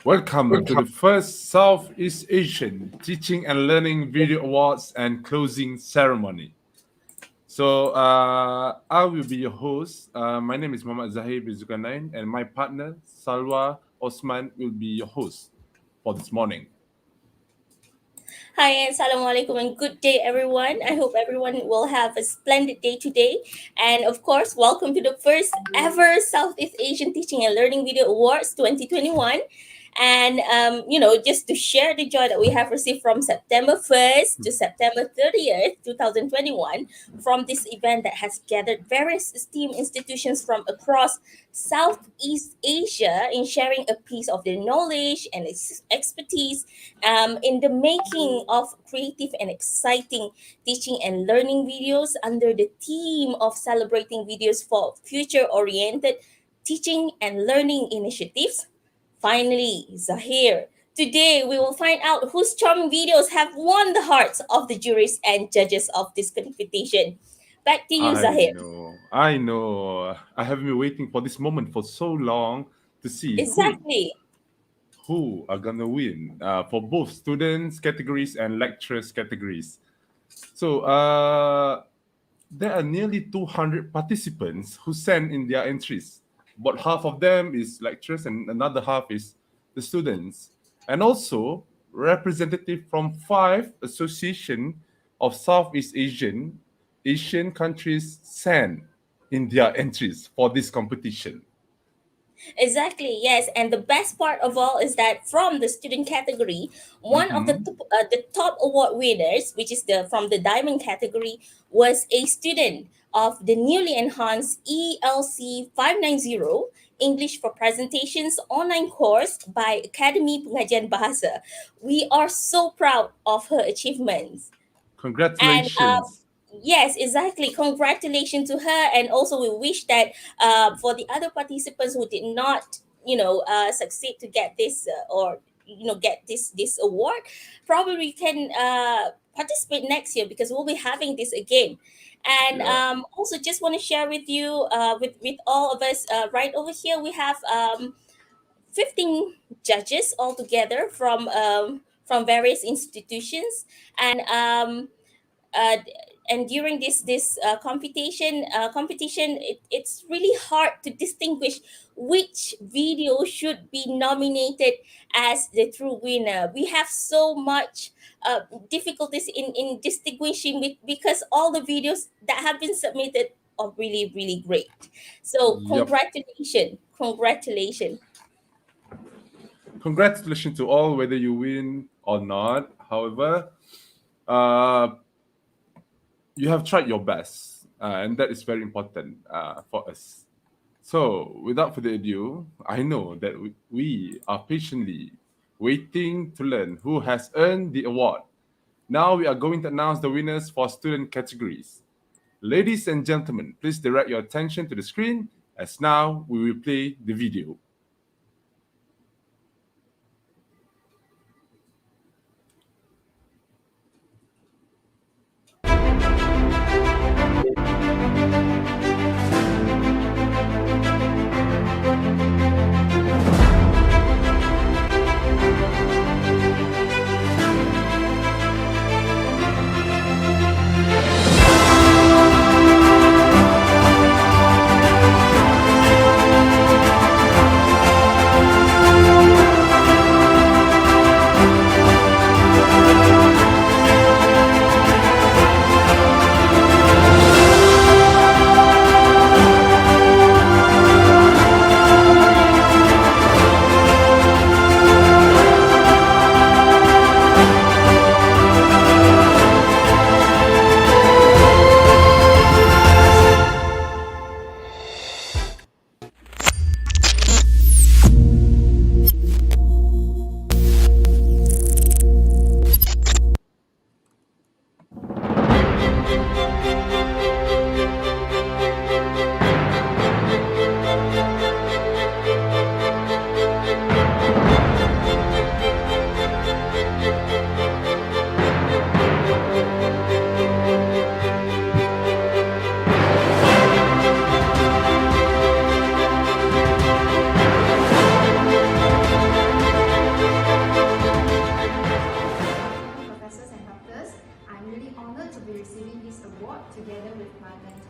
Welcome to the first Southeast Asian Teaching and Learning Video Awards and closing ceremony. So I will be your host. My name is Muhammad and my partner Salwa Osman will be your host for this morning. Hi, and Assalamualaikum and good day, everyone. I hope everyone will have a splendid day today. And of course, welcome to the first ever Southeast Asian Teaching and Learning Video Awards 2021. And, just to share the joy that we have received from September 1st to September 30th, 2021, from this event that has gathered various esteemed institutions from across Southeast Asia in sharing a piece of their knowledge and expertise in the making of creative and exciting teaching and learning videos under the theme of celebrating videos for future-oriented teaching and learning initiatives. Finally, Zahir. Today, we will find out whose charming videos have won the hearts of the juries and judges of this competition. Back to you, Zahir. I know. I have been waiting for this moment for so long to see Exactly. who are gonna win for both students categories and lecturers categories. So there are nearly 200 participants who sent in their entries. About half of them is lecturers and another half is the students. And also representative from 5 association of Southeast Asian countries sent in their entries for this competition. Exactly, yes. And the best part of all is that from the student category, one of the top award winners, which is from the diamond category, was a student of the newly enhanced ELC 590 English for Presentations online course by Academy Pengajian Bahasa. We are so proud of her achievements. And Congratulations. yes, exactly. Congratulations to her, and also we wish that for the other participants who did not, succeed to get this or get this award, probably can participate next year because we'll be having this again. And also, just want to share with you, with all of us right over here, we have 15 judges altogether from various institutions, and uh, during this competition, it's really hard to distinguish which video should be nominated as the true winner. We have so much difficulties in distinguishing because all the videos that have been submitted are really really great. So Yep. congratulations. Congratulations to all, whether you win or not. However, uh, you have tried your best, and that is very important for us. So, without further ado, I know that we are patiently waiting to learn who has earned the award. Now we are going to announce the winners for student categories. Ladies and gentlemen, please direct your attention to the screen as now we will play the video.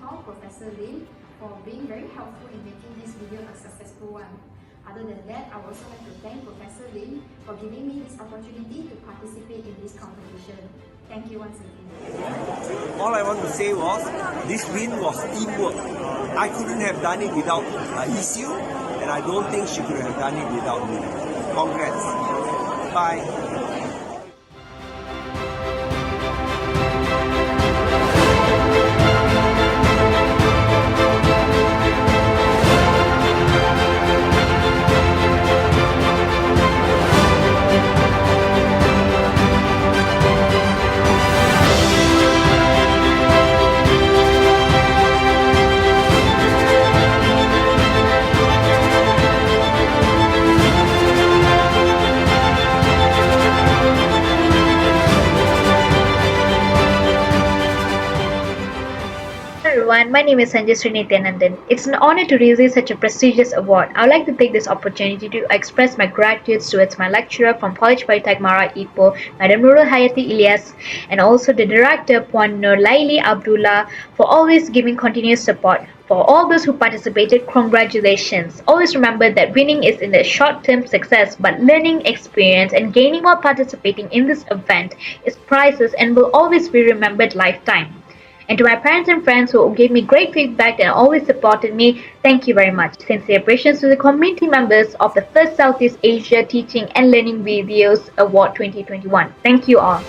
call Professor Lim for being very helpful in making this video a successful one. Other than that, I would also like to thank Professor Lim for giving me this opportunity to participate in this competition. Thank you once again. All I want to say was, this win was teamwork. I couldn't have done it without Isu, and I don't think she could have done it without me. Congrats. Bye. Everyone, my name is Sanjay Srinityanandan. It's an honor to receive such a prestigious award. I would like to take this opportunity to express my gratitude towards my lecturer from College Polytechnic Mara Ipoh, Madam Nurul Hayati Ilyas, and also the director Puan Nur Laili Abdullah for always giving continuous support. For all those who participated, congratulations. Always remember that winning is in the short-term success, but learning, experience, and gaining while participating in this event is priceless and will always be remembered lifetime. And to my parents and friends who gave me great feedback and always supported me, thank you very much. Sincere appreciation to the community members of the first Southeast Asia Teaching and Learning Videos Award 2021. Thank you all.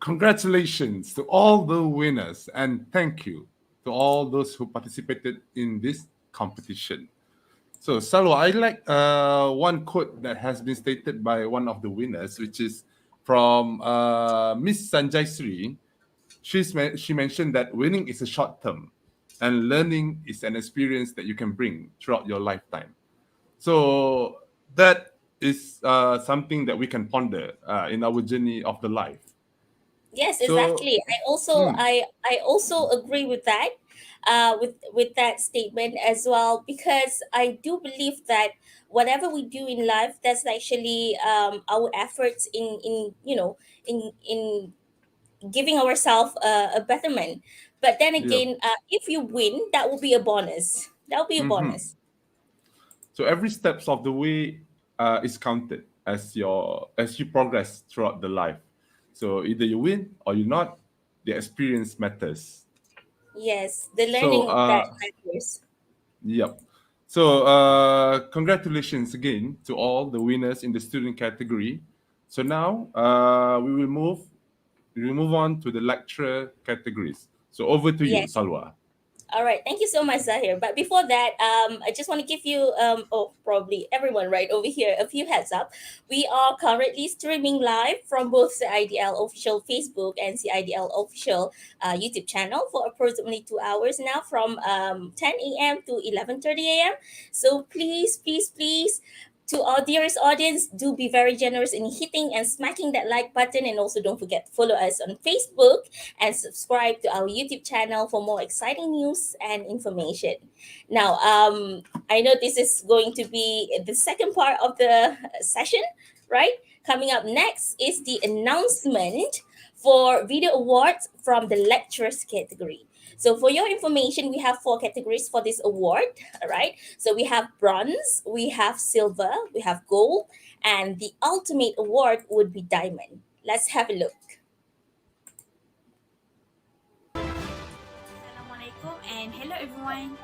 Congratulations to all the winners, and thank you to all those who participated in this competition. So, Salwa, I like one quote that has been stated by one of the winners, which is from Miss Sanjay Sri. She mentioned that winning is a short term, and learning is an experience that you can bring throughout your lifetime. So that is something that we can ponder in our journey of the life. Yes, So, exactly. I also agree with that, with that statement as well, because I do believe that whatever we do in life, that's actually our efforts in giving ourselves a betterment. But then yeah. again, if you win, that will be a bonus. That will be a Mhm. bonus. So every steps of the way is counted as you progress throughout the life. So either you win or you not, the experience matters. Yes, the So learning that matters. yep. So congratulations again to all the winners in the student category. So now we will move on to the lecturer categories. So over to you, Yes. Salwa. All right, thank you so much, Zahir. But before that, I just want to give you, probably everyone right over here, a few heads up. We are currently streaming live from both CIDL official Facebook and CIDL official YouTube channel for approximately 2 hours now, from 10 a.m. to 11:30 a.m. So please, to our dearest audience, do be very generous in hitting and smacking that like button, and also don't forget to follow us on Facebook and subscribe to our YouTube channel for more exciting news and information. Now, I know this is going to be the second part of the session, right? Coming up next is the announcement for video awards from the lecturers category. So, for your information, we have four categories for this award, all right? So, we have bronze, we have silver, we have gold, and the ultimate award would be diamond. Let's have a look. Assalamualaikum and and hello everyone.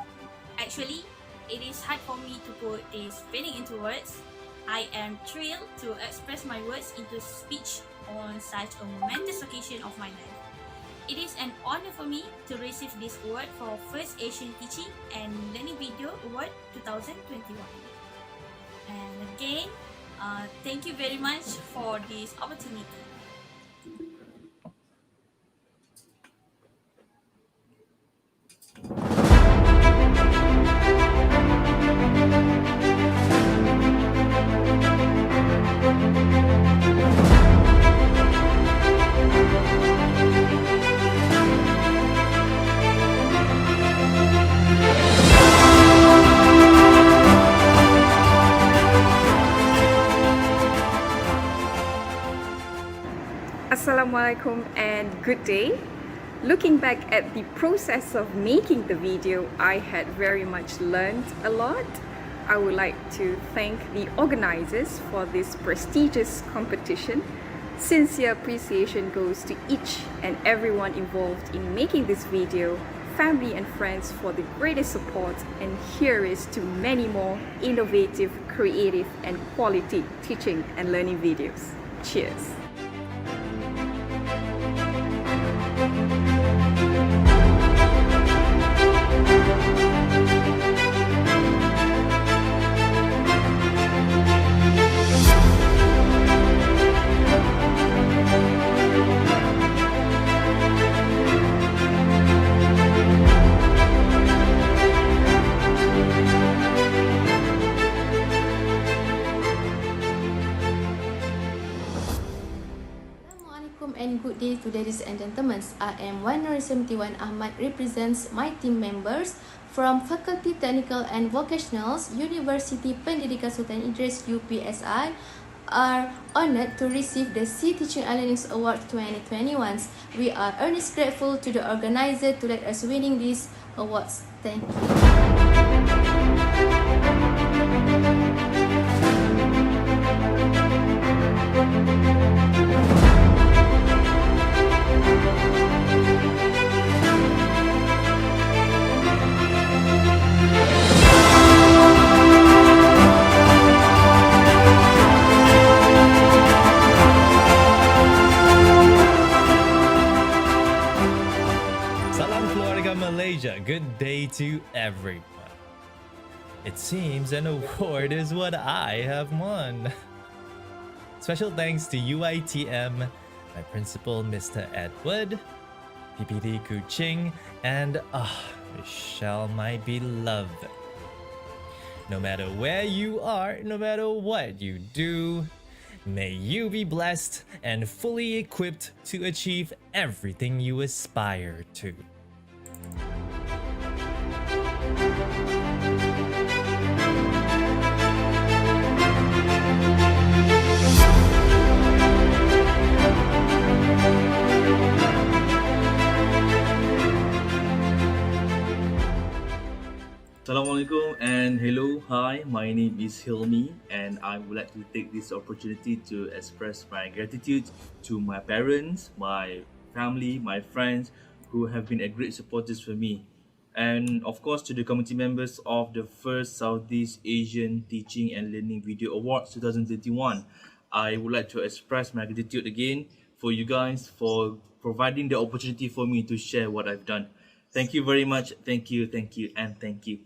Actually, it is hard for me to put this feeling into words. I am thrilled to express my words into speech on such a momentous occasion of my life. It is an honor for me to receive this award for First Asian Teaching and Learning Video Award 2021. And again, thank you very much for this opportunity. Assalamualaikum and good day. Looking back at the process of making the video, I had very much learned a lot. I would like to thank the organizers for this prestigious competition. Sincere appreciation goes to each and everyone involved in making this video, family and friends for the greatest support, and here is to many more innovative, creative and quality teaching and learning videos. Cheers! And good day to ladies and gentlemen. I am 171 Ahmad, represents my team members from Faculty Technical and Vocationals, University Pendidikan Sultan Idris UPSI, are honored to receive the C Teaching and Learning Award 2021. We are earnestly grateful to the organizer to let us winning these awards. Thank you. Malaysia, good day to everyone. It seems an award is what I have won. Special thanks to UiTM, my principal Mr. Edward, PPT Kuching, and Michelle, my beloved. No matter where you are, no matter what you do, may you be blessed and fully equipped to achieve everything you aspire to. Assalamualaikum and hello, hi, my name is Hilmi and I would like to take this opportunity to express my gratitude to my parents, my family, my friends who have been a great supporters for me, and of course to the committee members of the first Southeast Asian Teaching and Learning Video Awards 2021. I would like to express my gratitude again for you guys for providing the opportunity for me to share what I've done. Thank you very much. Thank you, and thank you.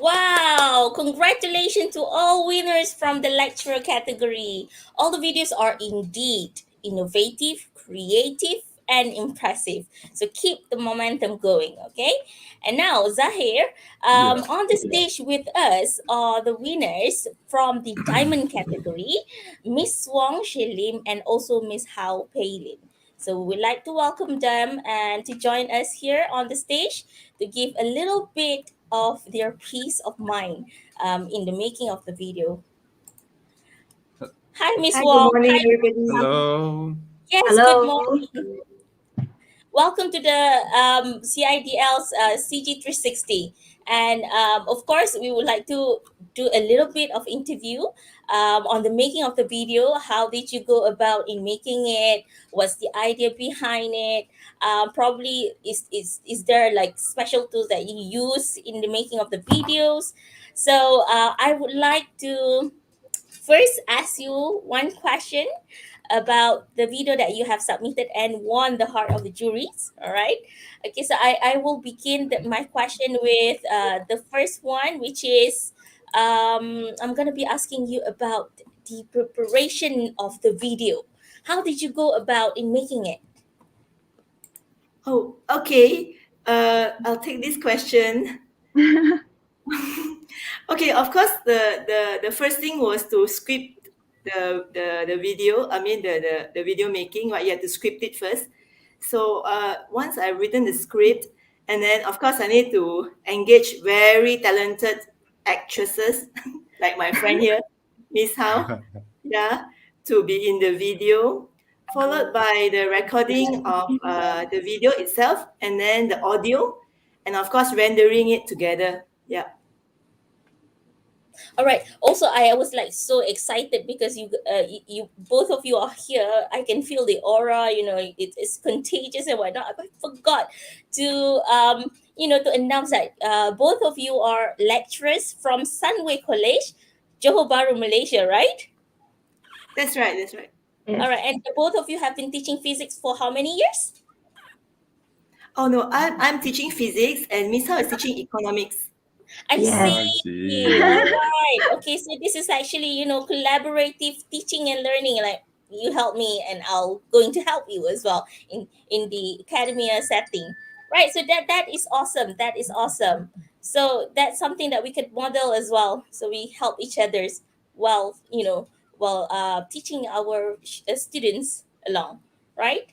Wow! Congratulations to all winners from the lecturer category. All the videos are indeed innovative, creative, and impressive. So keep the momentum going, okay? And now, Zahir, Yeah. on the stage with us are the winners from the diamond category, Miss Wong Shelim and also Miss Hao Peilin. So we'd like to welcome them and to join us here on the stage to give a little bit of their peace of mind in the making of the video. Hi, Miss Hi, good Wong. morning, Hi. everybody. Hello. Yes, good Hello. morning. Welcome to the CIDL's CG360. And of course, we would like to do a little bit of interview on the making of the video. How did you go about in making it? What's the idea behind it? Probably is there like special tools that you use in the making of the videos? So I would like to first ask you one question about the video that you have submitted and won the heart of the juries. All right. Okay, so I will begin my question with the first one, which is I'm going to be asking you about the preparation of the video. How did you go about in making it? Oh, okay. I'll take this question. Okay, of course, the first thing was to script the video. I mean, the video making, right? You have to script it first. So once I've written the script, and then of course I need to engage very talented actresses like my friend here, Miss Hao, yeah, to be in the video, followed by the recording of the video itself, and then the audio, and of course rendering it together. Yeah. All right. Also, I was like so excited because you both of you are here. I can feel the aura. You know, it's contagious and whatnot. I forgot to to announce that both of you are lecturers from Sunway College, Johor Bahru, Malaysia, right? That's right. That's right. All right. And both of you have been teaching physics for how many years? Oh no, I'm teaching physics, and Miss Hao is teaching economics. I see. I see. All right. Okay, so this is actually, collaborative teaching and learning. Like you help me and I'll going to help you as well in the academia setting. Right. So that is awesome. That is awesome. So that's something that we could model as well. So we help each other's while, while teaching our students along. Right.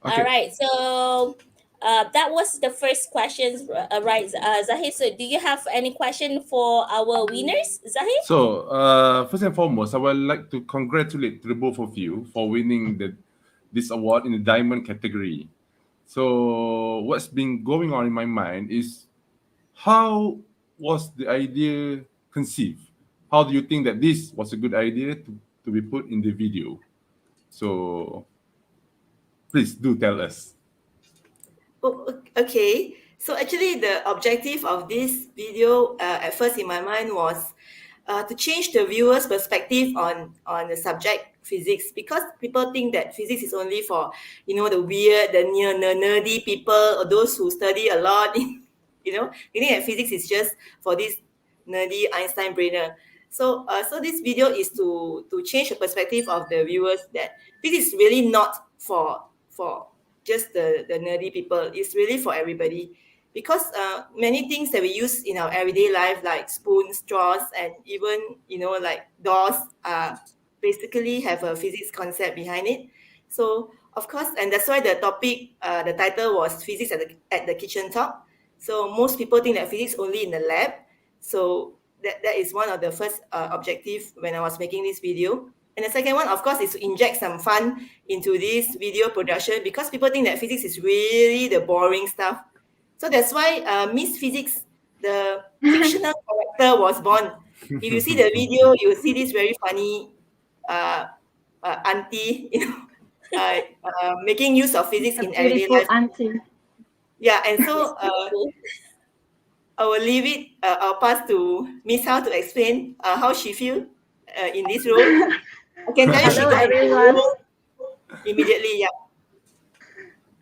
All Okay. right. So that was the first questions, right, Zahid? So do you have any question for our winners, Zahid? So, first and foremost, I would like to congratulate the both of you for winning this award in the diamond category. So, what's been going on in my mind is how was the idea conceived? How do you think that this was a good idea to be put in the video? So, please do tell us. Oh, okay. So actually, the objective of this video at first in my mind was to change the viewer's perspective on the subject physics, because people think that physics is only for the weird, the nerdy people, or those who study a lot. They think that physics is just for this nerdy Einstein brainer. So this video is to change the perspective of the viewers that this is really not for just the nerdy people. It's really for everybody, because many things that we use in our everyday life, like spoons, straws, and even like doors, basically have a physics concept behind it. So of course, and that's why the topic, the title was physics at the kitchen top. So most people think that physics only in the lab. So that is one of the first objective when I was making this video. And the second one, of course, is to inject some fun into this video production, because people think that physics is really the boring stuff. So that's why Miss Physics, the fictional character, was born. If you see the video, you will see this very funny auntie, making use of physics in everyday life. Auntie. Yeah, and so I will leave it. I'll pass to Miss Hao to explain how she feel in this role. I can tell you she Hello, got into the everyone. role immediately. Yeah.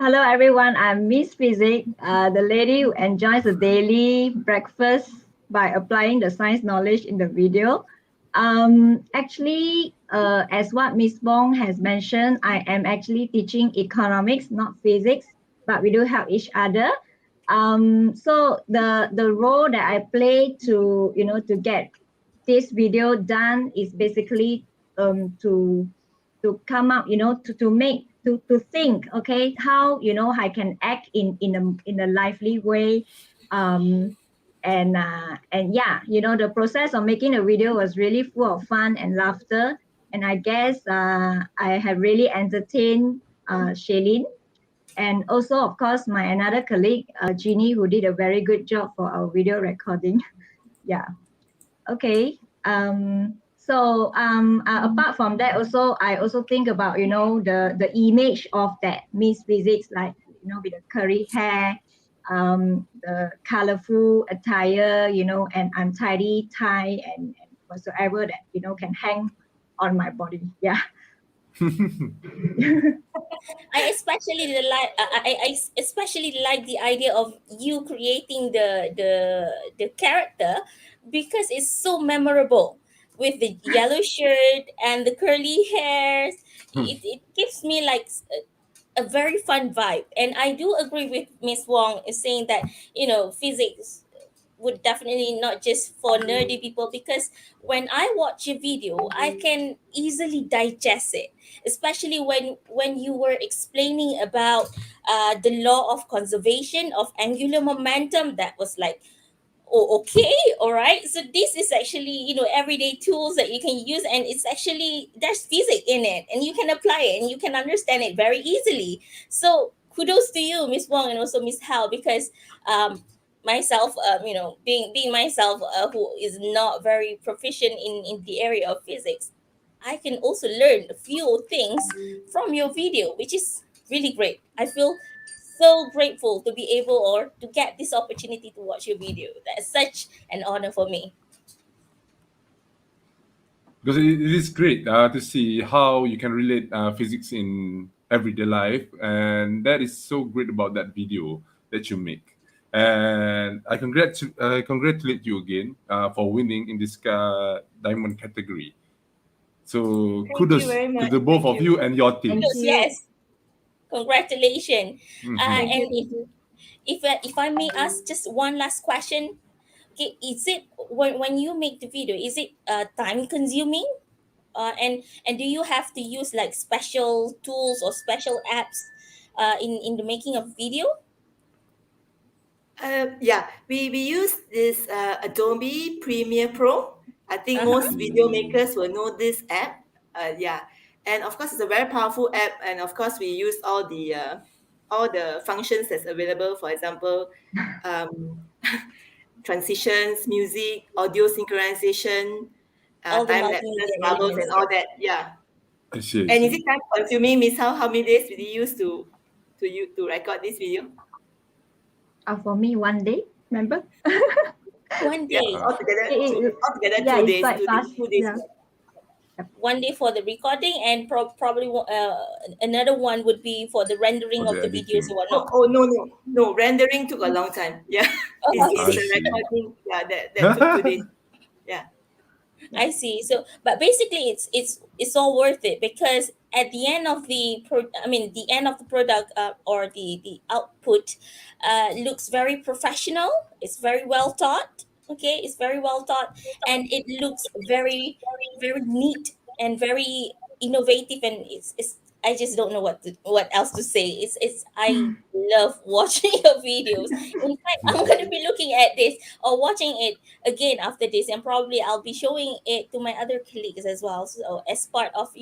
Hello everyone, I'm Miss Physics, the lady who enjoys a daily breakfast by applying the science knowledge in the video. Actually, as what Miss Bong has mentioned, I am actually teaching economics, not physics, but we do help each other. So the role that I play to get this video done is basically to come up, to think, okay, how I can act in a lively way, and yeah, the process of making the video was really full of fun and laughter, and I guess I have really entertained Shailene, and also of course my another colleague Jeannie, who did a very good job for our video recording. Yeah. Okay. Apart from that, also I also think about the image of that Miss Physics, like with the curly hair, the colorful attire, and untidy tie, and whatsoever that can hang on my body. Yeah. I especially like the idea of you creating the character, because it's so memorable with the yellow shirt and the curly hairs. It gives me like a very fun vibe, and I do agree with Miss Wong is saying that physics would definitely not just for nerdy people, because when I watch a video I can easily digest it, especially when you were explaining about the law of conservation of angular momentum. That was like, oh, okay, all right. So this is actually everyday tools that you can use, and it's actually there's physics in it, and you can apply it and you can understand it very easily. So kudos to you, Miss Wong, and also Miss Hal, because myself, being myself, who is not very proficient in the area of physics, I can also learn a few things from your video, which is really great. I feel so grateful to be able or to get this opportunity to watch your video. That's such an honor for me. Because it is great to see how you can relate physics in everyday life, and that is so great about that video that you make. And I congratulate you again for winning in this diamond category. So Thank you kudos very to much. the both Thank of you. you and your team. Kudos, yes, congratulations. Thank And you. Thank you. if I may ask just one last question, okay, is it when you make the video, is it time consuming? And do you have to use like special tools or special apps in the making of video? Yeah, we use this Adobe Premiere Pro. I think Uh-huh. most video makers will know this app. Yeah, and of course it's a very powerful app. And of course we use all the functions that's available. For example, um, transitions, music, audio synchronization, All the time lapses, multimedia bubbles, and elements. all that. Yeah. I see, I And is see. it time consuming, Miss? How many days did you use to record this video? For me, 1 day, remember? One Yeah, day. altogether Yeah, two it's days, quite fast. 2 days. Yeah. One day for the recording, and probably another one would be for the rendering For of the the videos editing. or whatnot. No. Rendering took a long time. Yeah, Oh, I I it's a see. see. recording. Yeah, that took 2 days. Yeah. I see. So, but basically, it's all worth it, because at the end of the end of the product, or the output, looks very professional. It's very well thought. Okay, it's very well thought, and it looks very, very neat and very innovative, and it's. I just don't know what else to say. It's I love watching your videos. In fact, I'm gonna be looking at this or watching it again after this, and probably I'll be showing it to my other colleagues as well, so as part of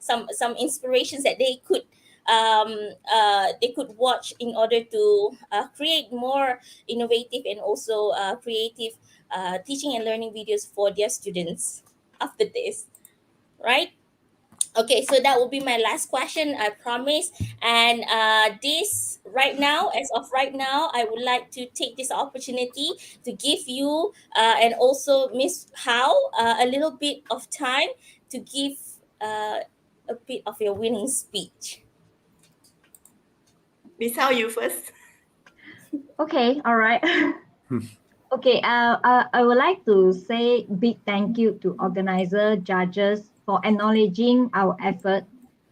some inspirations that they could watch in order to create more innovative and also creative teaching and learning videos for their students after this, right? Okay, so that will be my last question, I promise. And this right now, as of right now, I would like to take this opportunity to give you and also Miss How a little bit of time to give a bit of your winning speech. Miss Hao, you first. Okay, all right. Okay, I would like to say big thank you to organizer, judges for acknowledging our effort.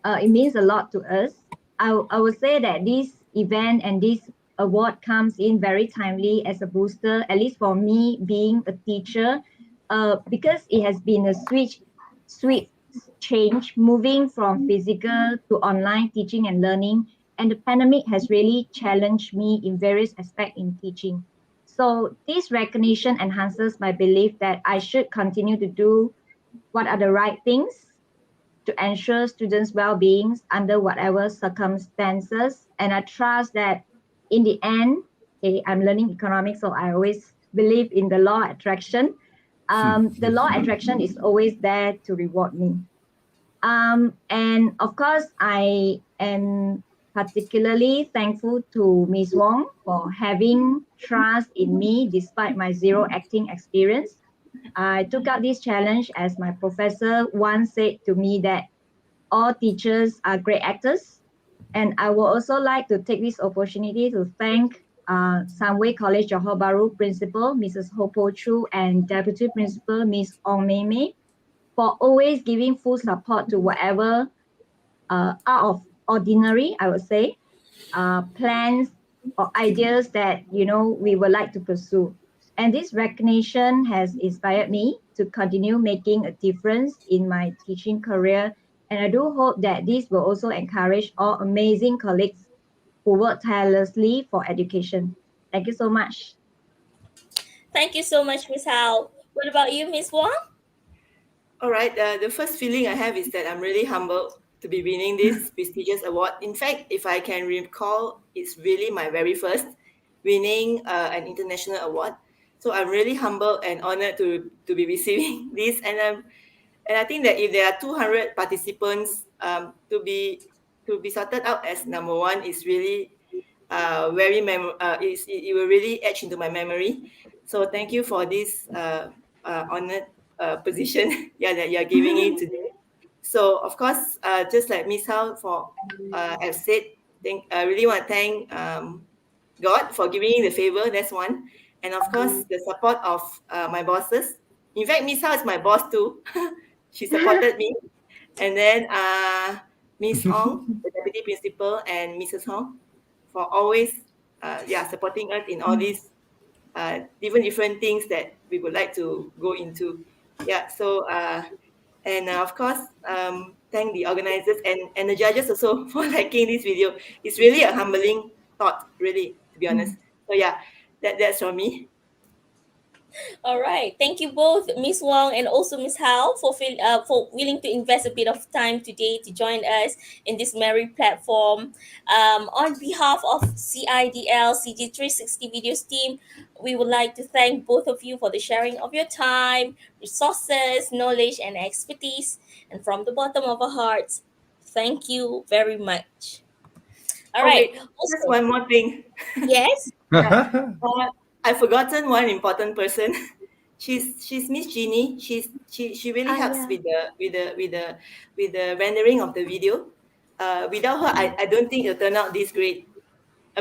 It means a lot to us. I would say that this event and this award comes in very timely as a booster, at least for me being a teacher, because it has been a sweet change moving from physical to online teaching and learning. And the pandemic has really challenged me in various aspects in teaching. So this recognition enhances my belief that I should continue to do what are the right things to ensure students' well-being under whatever circumstances. And I trust that in the end, okay, I'm learning economics, so I always believe in the law of attraction. The law of attraction is always there to reward me. And of course, I am particularly thankful to Ms. Wong for having trust in me despite my zero acting experience. I took up this challenge as my professor once said to me that all teachers are great actors. And I would also like to take this opportunity to thank Sunway College Johor Bahru Principal, Mrs. Hopo Chu, and Deputy Principal, Ms. Ong Mei Mei, for always giving full support to whatever out of ordinary, I would say, plans or ideas that we would like to pursue. And this recognition has inspired me to continue making a difference in my teaching career. And I do hope that this will also encourage all amazing colleagues who work tirelessly for education. Thank you so much. Thank you so much, Miss Hao. What about you, Miss Wong? All right. The first feeling I have is that I'm really humbled to be winning this prestigious award. In fact, if I can recall, it's really my very first winning an international award. So I'm really humbled and honored to be receiving this. And I think that if there are 200 participants, to be sorted out as number one is really it will really etch into my memory. So thank you for this honored position that you're giving me today. So of course, just like Miss Hao have said, I really want to thank God for giving me the favor. That's one, and of course the support of my bosses. In fact, Miss Hao is my boss too. She supported me, and then Miss Ong, the deputy principal, and Mrs. Hong for always supporting us in all these different things that we would like to go into. Of course, thank the organizers and the judges also for liking this video. It's really a humbling thought, really, to be honest. So that's from me. All right. Thank you both, Miss Wong and also Miss Hao, for willing to invest a bit of time today to join us in this merry platform. On behalf of CIDL CG360 Videos team, we would like to thank both of you for the sharing of your time, resources, knowledge, and expertise. And from the bottom of our hearts, thank you very much. All right. Wait, just one more thing. Yes. I've forgotten one important person. She's Miss Jeannie. She really helps with the rendering of the video. Without her, I don't think it'll turn out this great.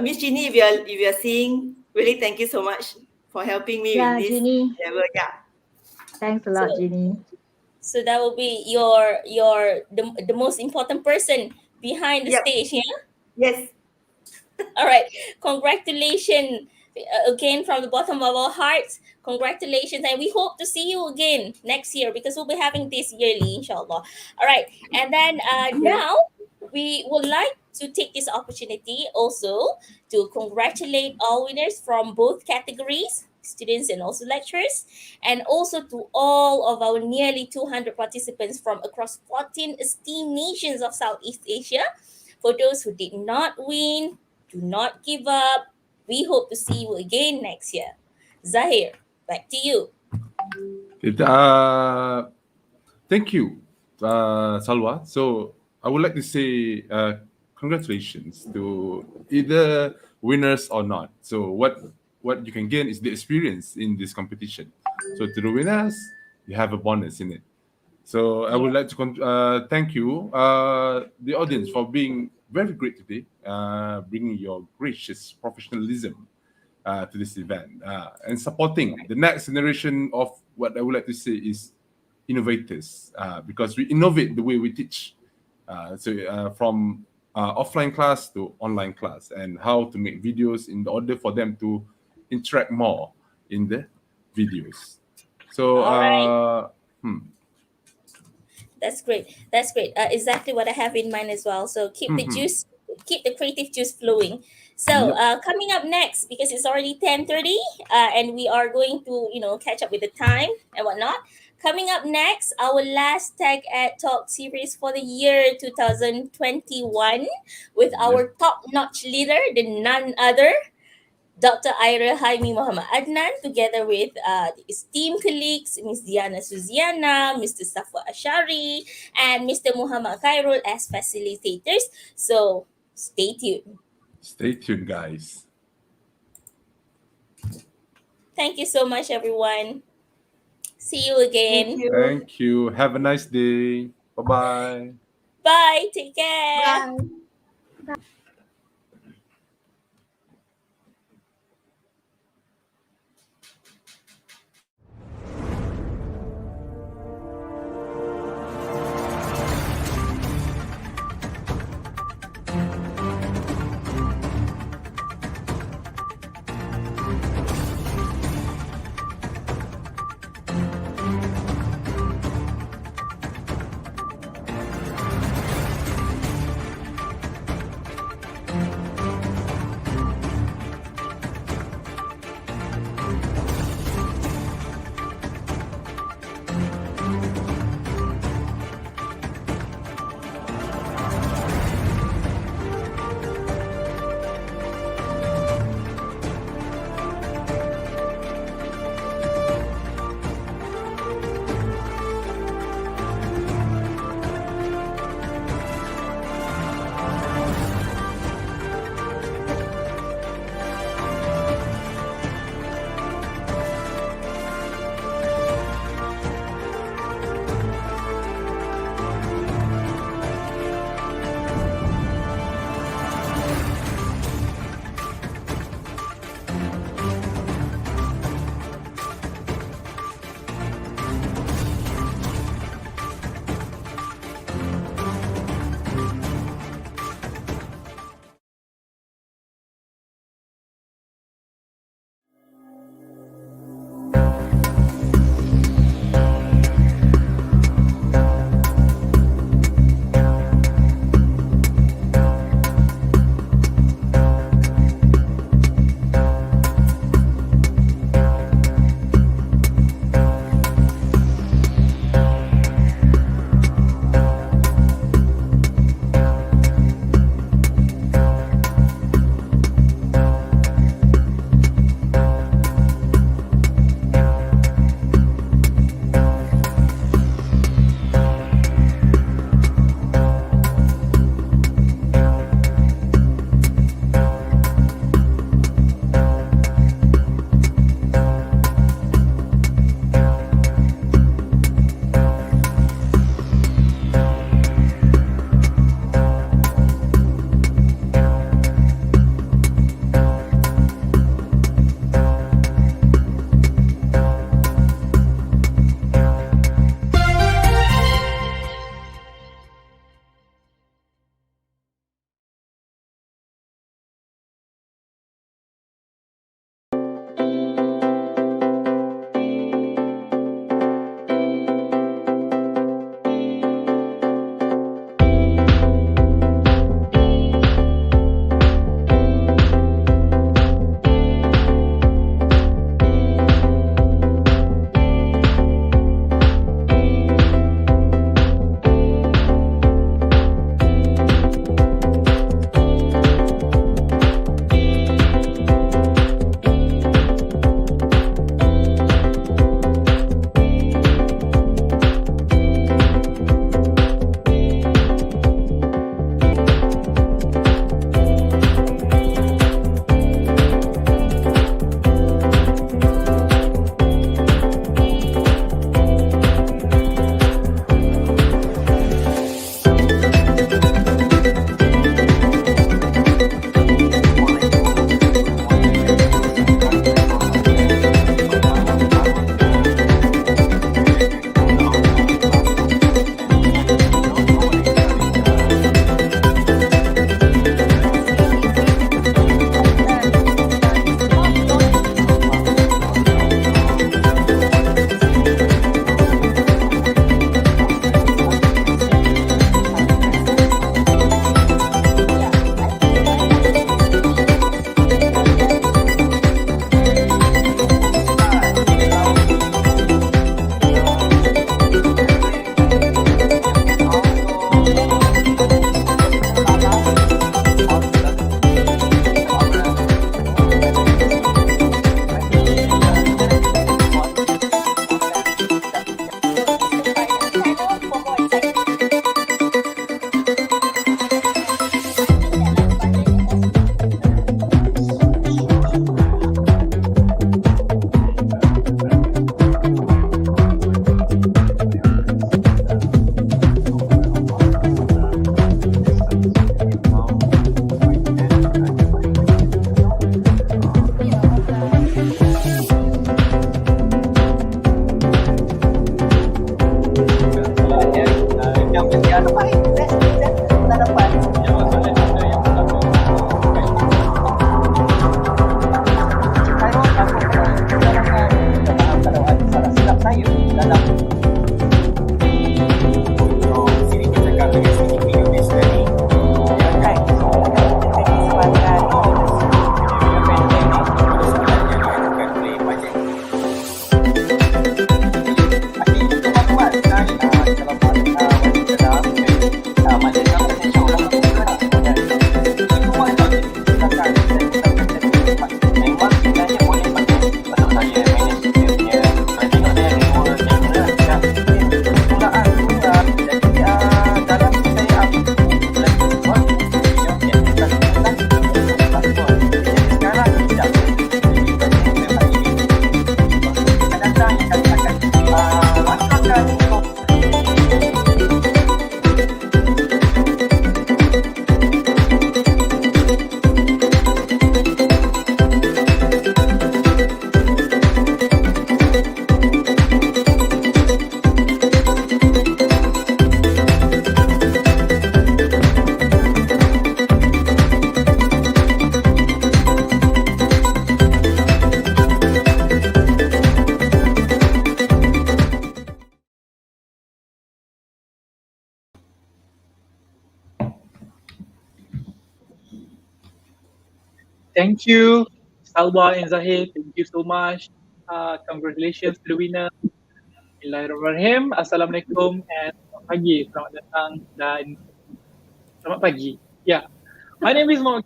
Miss Jeannie, if you're seeing, really thank you so much for helping me with this Jeannie. level. Thanks a lot, Jeannie. So that will be the most important person behind the stage, yeah? Yes. All right. Congratulations again from the bottom of our hearts. Congratulations, and we hope to see you again next year because we'll be having this yearly, inshallah. All right. And then now we would like to take this opportunity also to congratulate all winners from both categories, students and also lecturers, and also to all of our nearly 200 participants from across 14 esteemed nations of Southeast Asia. For those who did not win, do not give up. We hope to see you again next year. Zahir, back to you. Thank you, Salwa. So I would like to say congratulations to either winners or not. So what you can gain is the experience in this competition. So to the winners, you have a bonus in it. So I would like to thank you, the audience, for being very great today, bringing your gracious professionalism to this event and supporting the next generation of what I would like to say is innovators, because we innovate the way we teach. From offline class to online class, and how to make videos in order for them to interact more in the videos. So, All right. That's great. That's great. Exactly what I have in mind as well. So keep the juice, keep the creative juice flowing. So coming up next, because it's already 10:30, and we are going to catch up with the time and whatnot. Coming up next, our last Tech Ed Talk series for the year 2021 with our top-notch leader, the none other, Dr. Airil Haimi Muhammad Adnan, together with the esteemed colleagues, Ms. Dianna Suzieanna, Mr. Safwat Ashahri, and Mr. Muhamad Khairul as facilitators. So stay tuned. Stay tuned, guys. Thank you so much, everyone. See you again. Thank you. Have a nice day. Bye-bye. Bye. Take care. Bye. Thank you, Salwa and Zahid. Thank you so much. Congratulations to the winner. Bismillahirrahmanirrahim. Assalamualaikum and selamat pagi. Selamat datang dan selamat pagi. Yeah, my name is Mohd.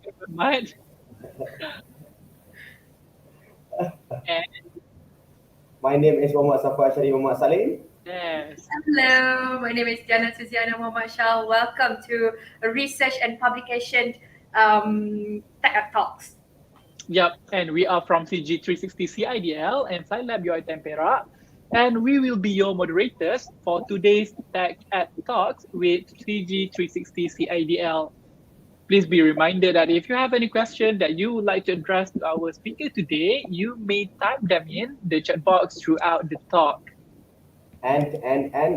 And my name is Muhammad Ashahri Muhammad Salim. yes. Hello, my name is Dianna Suzieanna Muhammad Shah. Welcome to a research and publication tech talks. Yep, and we are from CG360 CIDL and FLI LAB UiTM Perak, and we will be your moderators for today's Tech at Talks with CG360 CIDL. Please be reminded that if you have any question that you would like to address to our speaker today, you may type them in the chat box throughout the talk. And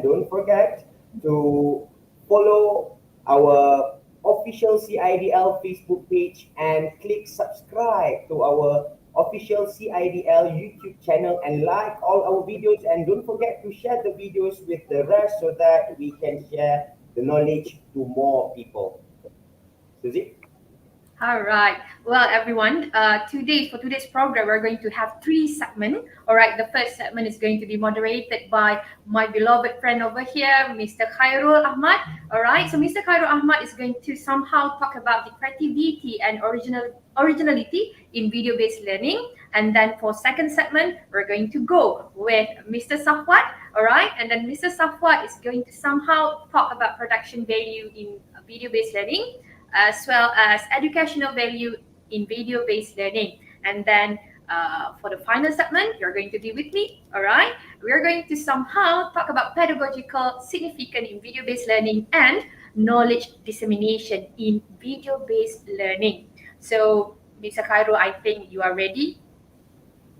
don't forget to follow our official CIDL Facebook page and click subscribe to our official CIDL YouTube channel and like all our videos, and don't forget to share the videos with the rest so that we can share the knowledge to more people. Suzie? All right. Well, everyone, for today's program, we're going to have 3 segments. All right. The first segment is going to be moderated by my beloved friend over here, Mr. Khairul Ahmad. All right. So Mr. Khairul Ahmad is going to somehow talk about the creativity and originality in video-based learning. And then for second segment, we're going to go with Mr. Safwat. All right. And then Mr. Safwat is going to somehow talk about production value in video-based learning, as well as educational value in video-based learning. And then for the final segment, you're going to be with me, all right? We're going to somehow talk about pedagogical significance in video-based learning and knowledge dissemination in video-based learning. So, Mr. Khairul, I think you are ready.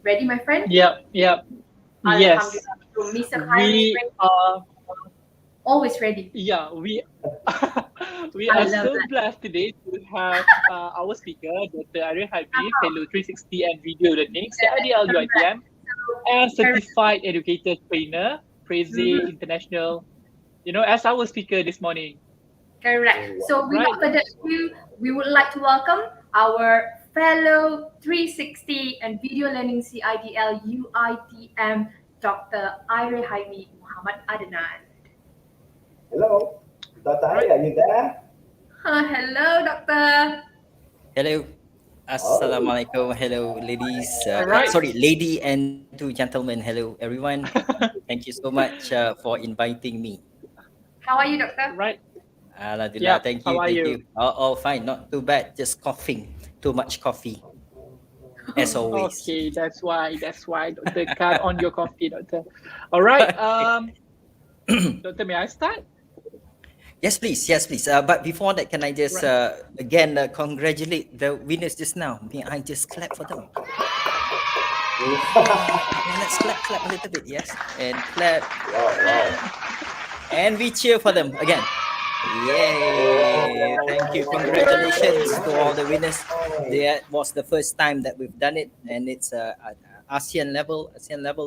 Ready, my friend? Yep. Yes. So Mr. Khairul is ready. Always ready. Yeah, we are so blessed today to have our speaker, Dr. Airil Haimi, Fellow 360 and Video Learning, CIDL UiTM, and Certified Educator Trainer, Prezi International, as our speaker this morning. Correct. So without further ado, we would like to welcome our fellow 360 and Video Learning CIDL UiTM, Dr. Airil Haimi Muhamad Adnan. Hello, Dr. Airil, are you there? Hello, Doctor. Hello. Assalamualaikum. Hello, ladies. Right. Lady and 2 gentlemen. Hello, everyone. Thank you so much for inviting me. How are you, Doctor? Right. Alhamdulillah. Thank you. How are you? Oh, fine. Not too bad. Just coughing. Too much coffee. As always. Okay, that's why, Doctor. Cut on your coffee, Doctor. All right. Doctor, may I start? Yes, please. But before that, can I just again congratulate the winners just now? May I just clap for them? Let's clap a little bit, yes, and clap. Wow. And we cheer for them again. Yay! Thank you. Congratulations to all the winners. That was the first time that we've done it, and it's ASEAN level.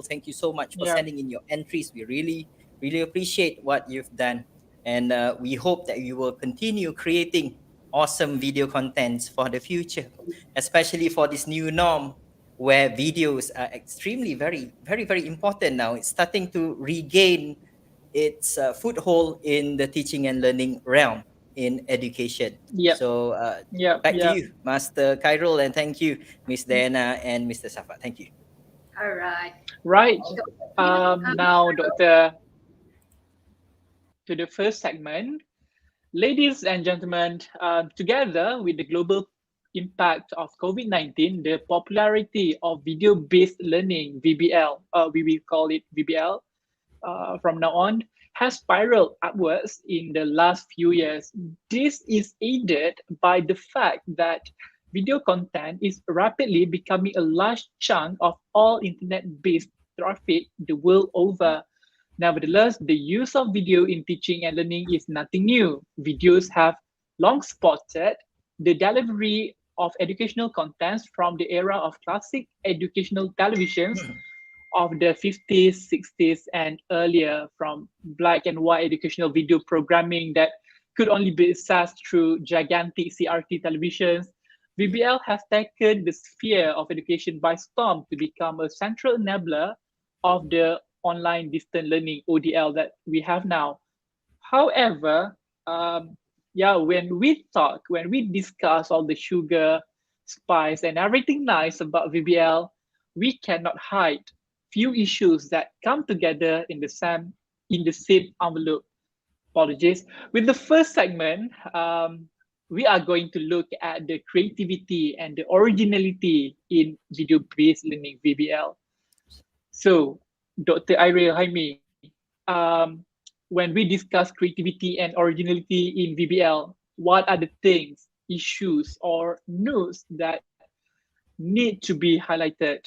Thank you so much for sending in your entries. We really appreciate what you've done. And we hope that you will continue creating awesome video contents for the future, especially for this new norm where videos are extremely very important now. It's starting to regain its foothold in the teaching and learning realm in education. So back to you, Master Khairul, and thank you, Miss Dianna and Mr. Safwat. Thank you. All right. Right. Now, Doctor, to the first segment. Ladies and gentlemen, together with the global impact of COVID-19, the popularity of video-based learning, VBL, we will call it VBL from now on, has spiraled upwards in the last few years. This is aided by the fact that video content is rapidly becoming a large chunk of all internet-based traffic the world over. Nevertheless, the use of video in teaching and learning is nothing new. Videos have long spotted the delivery of educational contents from the era of classic educational televisions of the 50s, 60s, and earlier, from black and white educational video programming that could only be accessed through gigantic CRT televisions. VBL has taken the sphere of education by storm to become a central enabler of the online distant learning ODL that we have now. However, when we discuss all the sugar, spice, and everything nice about VBL, we cannot hide few issues that come together in the same envelope. Apologies. With the first segment, we are going to look at the creativity and the originality in video-based learning VBL. So, Dr. Airil Haimi, when we discuss creativity and originality in VBL, what are the things, issues, or news that need to be highlighted?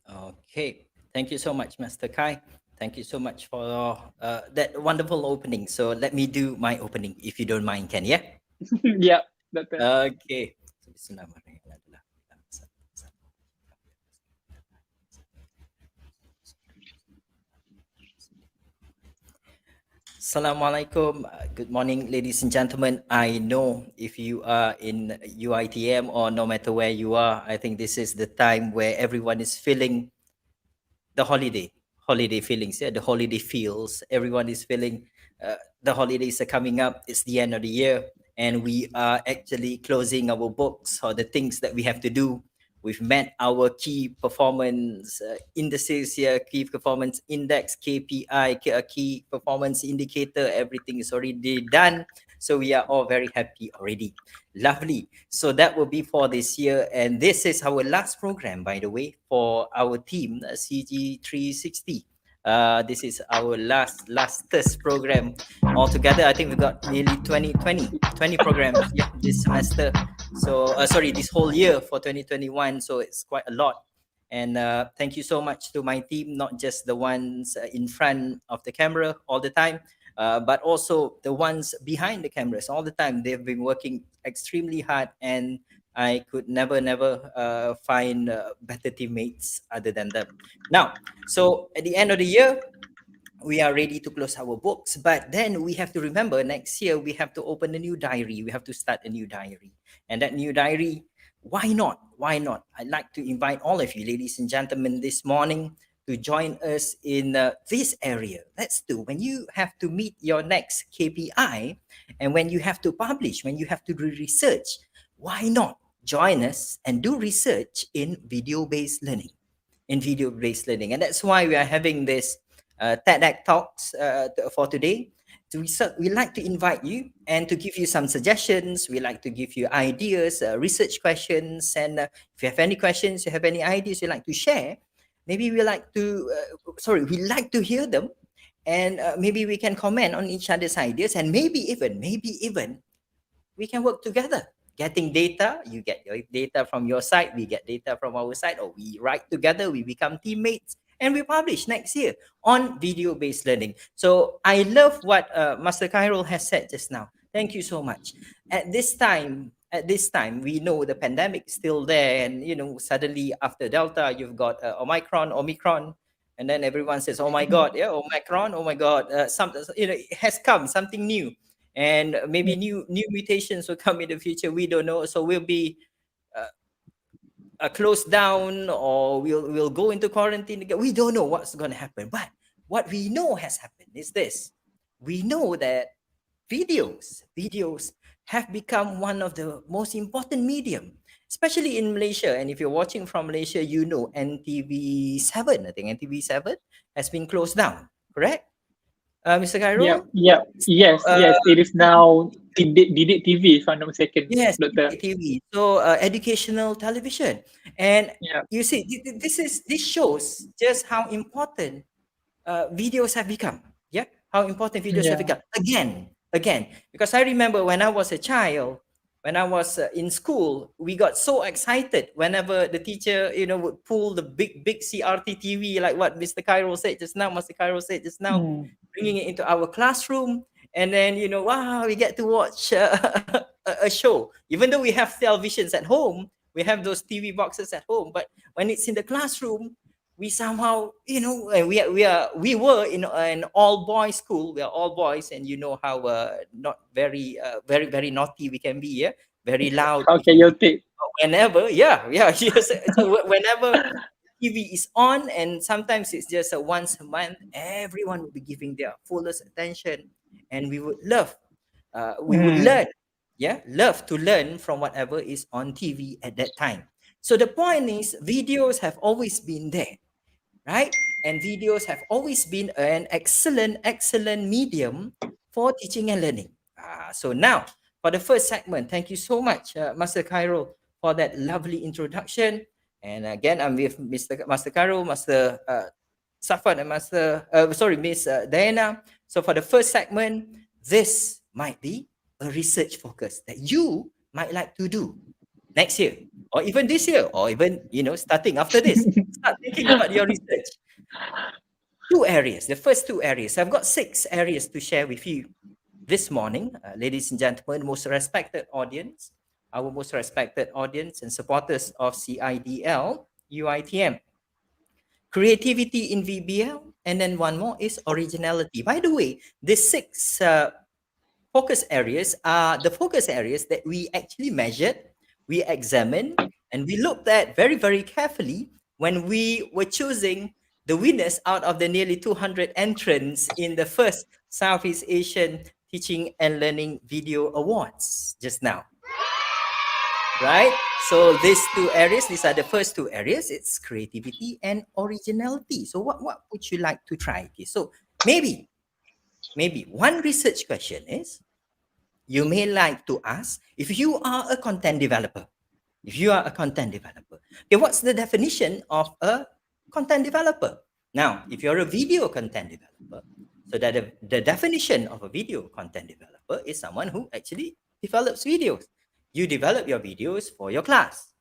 Okay, thank you so much, Master Kai. Thank you so much for that wonderful opening. So let me do my opening, if you don't mind, Ken, yeah? Yeah, Doctor. Okay. Assalamualaikum. Good morning, ladies and gentlemen. I know if you are in UiTM or no matter where you are, I think this is the time where everyone is feeling the holiday feelings. Yeah, the holiday feels. Everyone is feeling the holidays are coming up. It's the end of the year, and we are actually closing our books or the things that we have to do. We've met our key performance indices here, key performance index, KPI, key performance indicator. Everything is already done. So we are all very happy already. Lovely. So that will be for this year. And this is our last program, by the way, for our team, CG360. This is our lastest program altogether. I think we've got nearly 20 programs this semester. So this whole year for 2021. So it's quite a lot. And thank you so much to my team, not just the ones in front of the camera all the time, but also the ones behind the cameras all the time. They've been working extremely hard, and I could never find better teammates other than them. Now, so at the end of the year, we are ready to close our books, but then we have to remember next year we have to open a new diary. We have to start a new diary, and that new diary, why not? I'd like to invite all of you, ladies and gentlemen, this morning to join us in this area. Let's do, when you have to meet your next KPI and when you have to publish, when you have to do research, why not join us and do research in video-based learning? And that's why we are having this TEDx talks for today. So we like to invite you and to give you some suggestions. We like to give you ideas, research questions, and if you have any questions, you have any ideas you like to share, maybe we like to hear them, and maybe we can comment on each other's ideas, and maybe even we can work together. Getting data, you get your data from your side, we get data from our side, or we write together, we become teammates, and we publish next year on video-based learning. So I love what Master Khairul has said just now. Thank you so much. At this time, we know the pandemic is still there, and suddenly after Delta, you've got Omicron, and then everyone says, "Oh my God, yeah, Omicron, oh my God, it has come something new." And maybe new mutations will come in the future. We don't know. So we'll be closed down, or we'll go into quarantine again. We don't know what's going to happen. But what we know has happened is this. We know that videos have become one of the most important medium, especially in Malaysia. And if you're watching from Malaysia, you know NTV7. I think NTV7 has been closed down, correct? Mr. Khairul? Yes. It is now Didik TV, if I'm not mistaken. Yes, Doctor. Didik TV. So educational television, and you see, this shows just how important videos have become. Yeah, how important videos have become. Again, because I remember when I was a child, when I was in school, we got so excited whenever the teacher, would pull the big CRT TV, like what Mr. Khairul said just now, Master Khairul said just now, bringing it into our classroom, and then wow, we get to watch a show. Even though we have televisions at home, we have those TV boxes at home, but when it's in the classroom, we somehow, we were in an all boys school. We are all boys, and you know how not very naughty we can be. Yeah, very loud. Okay, you'll take. Whenever, yeah, yes. So whenever TV is on, and sometimes it's just once a month, everyone will be giving their fullest attention, and we would learn, love to learn from whatever is on TV at that time. So the point is, videos have always been there, right? And videos have always been an excellent medium for teaching and learning. So now, for the first segment, thank you so much, Master Khairul, for that lovely introduction. And again, I'm with Master Khairul, Master Safwat, and Miss Dianna. So for the first segment, this might be a research focus that you might like to do next year, or even this year, or even starting after this. Start thinking about your research. Two areas. The first two areas. I've got 6 areas to share with you this morning, ladies and gentlemen, most respected audience, our most respected audience and supporters of CIDL UiTM. Creativity in VBL, and then one more is originality. By the way, these 6 focus areas are the focus areas that we actually measured, we examined, and we looked at very, very carefully when we were choosing the winners out of the nearly 200 entrants in the first Southeast Asian Teaching and Learning Video Awards just now. Right? So these 2 areas, these are the first 2 areas. It's creativity and originality. So what would you like to try? Okay, so maybe one research question is, you may like to ask, if you are a content developer, okay, what's the definition of a content developer? Now, if you're a video content developer, so that the definition of a video content developer is someone who actually develops videos. You develop your videos for your class.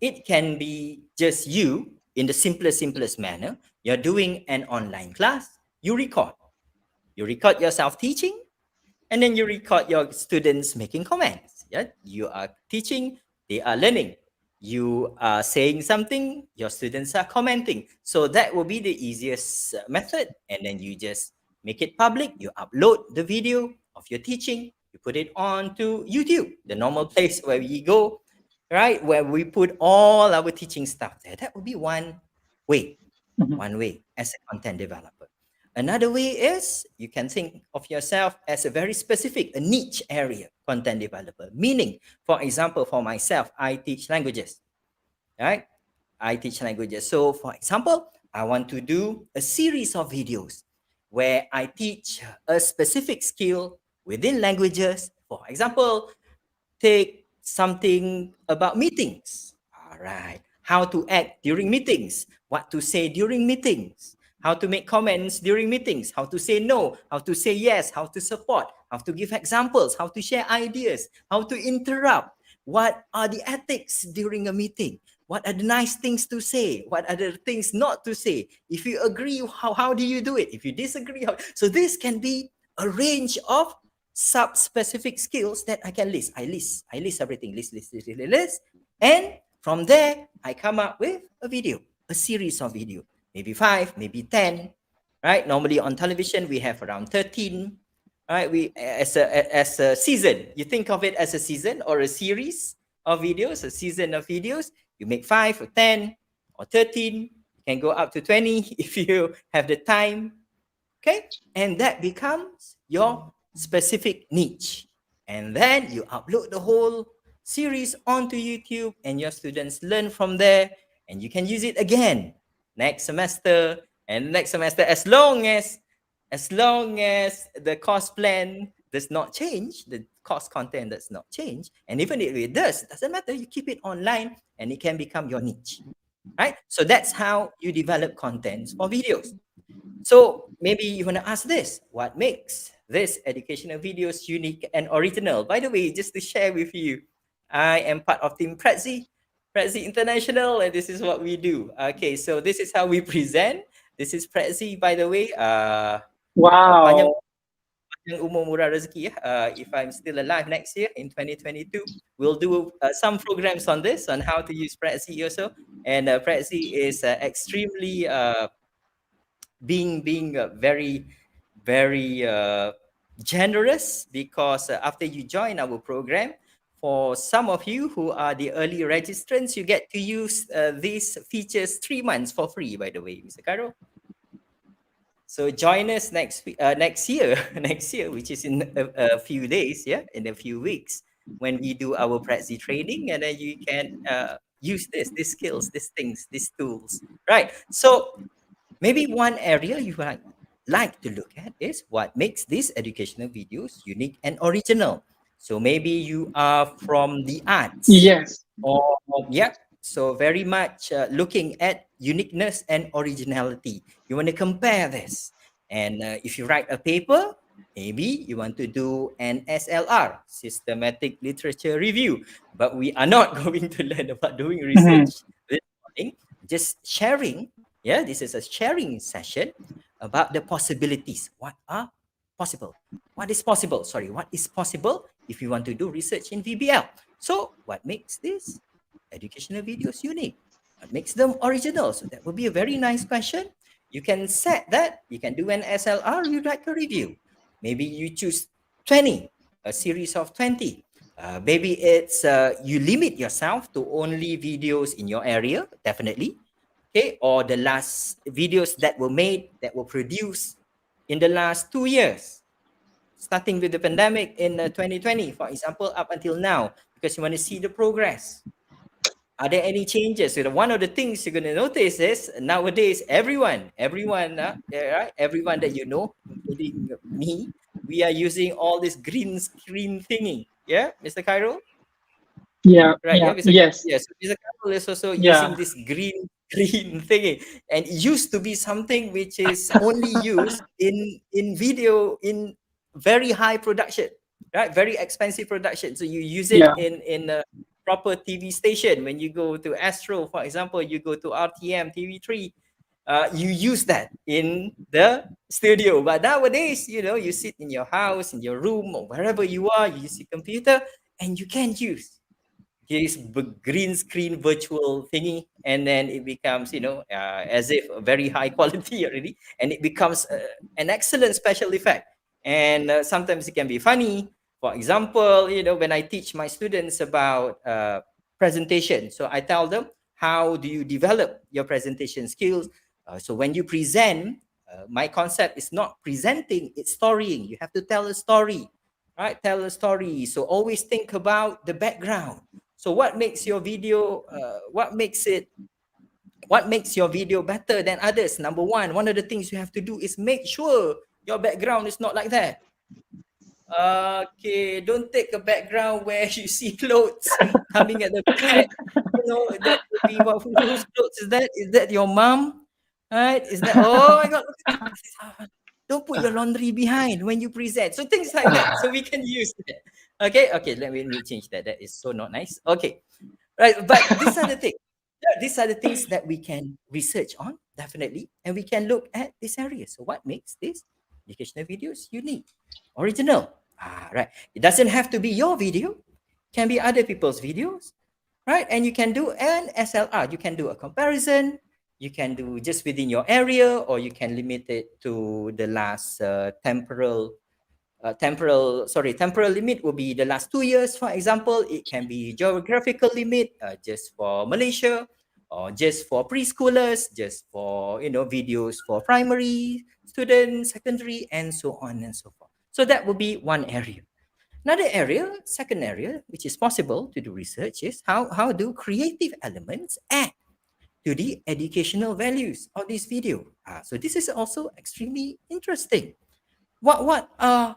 It can be just you in the simplest manner. You're doing an online class, you record yourself teaching, and then you record your students making comments. Yeah, you are teaching, they are learning. You are saying something, your students are commenting. So that will be the easiest method. And then you just make it public. You upload the video of your teaching. You put it on to YouTube, the normal place where we go, right? Where we put all our teaching stuff there. That would be one way, as a content developer. Another way is you can think of yourself as a very specific, a niche area content developer. Meaning, for example, for myself, I teach languages, right? I teach languages. So, for example, I want to do a series of videos where I teach a specific skill within languages. For example, take something about meetings. All right. How to act during meetings, what to say during meetings, how to make comments during meetings, how to say no, how to say yes, how to support, how to give examples, how to share ideas, how to interrupt, what are the ethics during a meeting, what are the nice things to say, what are the things not to say. If you agree, how do you do it? If you disagree, so this can be a range of sub-specific skills that I can list. I list everything, list. And from there, I come up with a video, a series of video. Maybe 5, maybe 10, right? Normally on television, we have around 13, right? We as a season, you think of it as a season or a series of videos, a season of videos. You make 5 or 10 or 13, you can go up to 20 if you have the time, okay? And that becomes your specific niche. And then you upload the whole series onto YouTube and your students learn from there, and you can use it again next semester and next semester, as long as the course plan does not change, the course content does not change. And even if it doesn't matter, you keep it online and it can become your niche, right? So that's how you develop contents for videos. So maybe you want to ask this, what makes this educational videos unique and original? By the way, just to share with you, I am part of Team Prezi International, and this is what we do. Okay, so this is how we present. This is Prezi, by the way. Wow. Panjang umur murah rezeki. If I'm still alive next year in 2022, we'll do some programs on this, on how to use Prezi also. And Prezi is extremely being very, very generous, because after you join our program, For some of you who are the early registrants, you get to use these features 3 months for free, by the way, Mr. Khairul. So join us next year, which is in a few days, in a few weeks, when we do our Prezi training, and then you can use these skills, these things, these tools, right? So maybe one area you might like to look at is what makes these educational videos unique and original. So maybe you are from the arts. Yes. Or so very much looking at uniqueness and originality. You want to compare this. And if you write a paper, maybe you want to do an SLR, Systematic Literature Review. But we are not going to learn about doing research this morning. Just sharing. Yeah, this is a sharing session about the possibilities. What are possible? What is possible? Sorry, what is possible if you want to do research in VBL? So what makes this educational videos unique? What makes them original? So that would be a very nice question. You can set that. You can do an SLR, you write a review. Maybe you choose 20, a series of 20. Maybe it's you limit yourself to only videos in your area, definitely. Okay, or the last videos that were made, that were produced in the last 2 years, starting with the pandemic in 2020, for example, up until now, because you want to see the progress. Are there any changes? So one of the things you're going to notice is nowadays, everyone that you know, including me, we are using all this green screen thingy. Yeah, Mr. Khairul? Yeah. Right. Yeah. Mr. Yes. Yes. Mr. Khairul is also Yeah. using this green thingy, and it used to be something which is only used in video in very high production, right? Very expensive production. So you use it in a proper TV station. When you go to Astro, for example, you go to RTM TV3, you use that in the studio. But nowadays, you sit in your house, in your room, or wherever you are, you use your computer, and you can use this green screen virtual thingy, and then it becomes as if very high quality already, and it becomes an excellent special effect. And sometimes it can be funny. For example, when I teach my students about presentation, so I tell them, how do you develop your presentation skills? So when you present, my concept is not presenting, it's storying. You have to tell a story, right? Tell a story. So always think about the background. So what makes your video, what makes your video better than others? Number one of the things you have to do is make sure your background is not like that. Okay, don't take a background where you see clothes coming at the back. That would be whose clothes is that? Is that your mom? Right? Is that, oh my God, don't put your laundry behind when you present. So things like that. So we can use that. Okay, let me change that. That is so not nice. Okay, right. But these are the things. These are the things that we can research on, definitely. And we can look at this area. So what makes these educational videos unique, original? Right. It doesn't have to be your video. It can be other people's videos, right? And you can do an SLR. You can do a comparison. You can do just within your area, or you can limit it to the last temporal limit will be the last 2 years, for example. It can be geographical limit, just for Malaysia, or just for preschoolers, just for videos for primary students, secondary, and so on and so forth. So that would be one area. Another area, second area, which is possible to do research, is how do creative elements add to the educational values of this video? So this is also extremely interesting. What are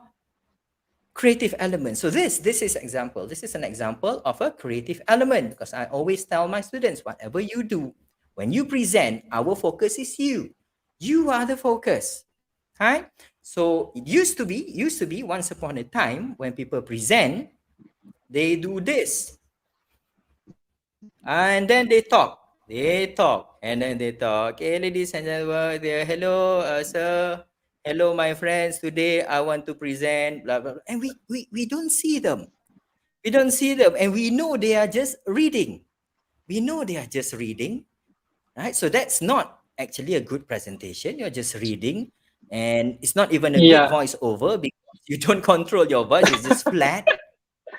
creative elements? So this is example. This is an example of a creative element, because I always tell my students, whatever you do, when you present, our focus is you. You are the focus, right? So it used to be once upon a time, when people present, they do this, and then they talk, and then they talk. Okay, ladies and gentlemen, hello, sir. Hello, my friends. Today I want to present blah, blah, blah. And we don't see them. We don't see them, and we know they are just reading. Right? So that's not actually a good presentation. You're just reading, and it's not even a good voiceover, because you don't control your voice. It's just flat.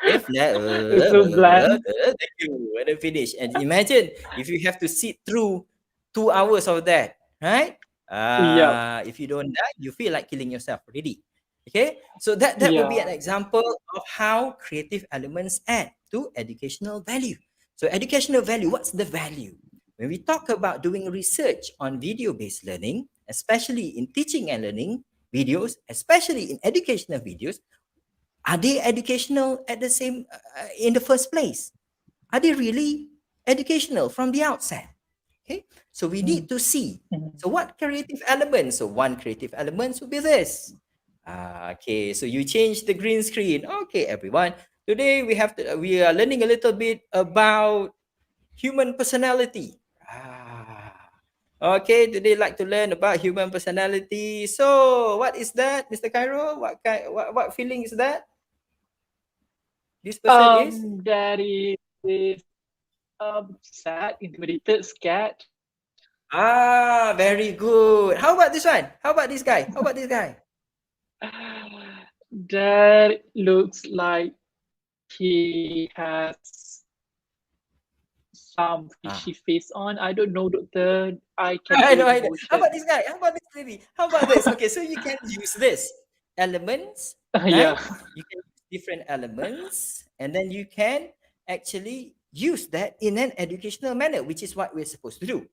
Okay? It's so bland. Thank you. And then finish. And imagine if you have to sit through 2 hours of that, right? Yep. If you don't die, you feel like killing yourself already. Okay, so that would be an Yeah. example of how creative elements add to educational value. So educational value, what's the value? When we talk about doing research on video-based learning, especially in teaching and learning videos, especially in educational videos, are they educational at the same in the first place? Are they really educational from the outset? Okay, so we need to see. So what creative elements? So one creative element would be this. Okay, so you change the green screen. Okay, everyone. Today we are learning a little bit about human personality. Okay, today like to learn about human personality. So what is that, Mr. Khairul? What feeling is that? This person is? That is sad, intimidated, scared. Very good. How about this one? How about this guy? How about this guy? That looks like he has some fishy face on. I don't know, doctor. I can I know. read How about emotion. this guy? How about this lady? How about this? Okay, so you can use this elements, Yeah. right? You can use different elements, and then you can actually use that in an educational manner, which is what we're supposed to do.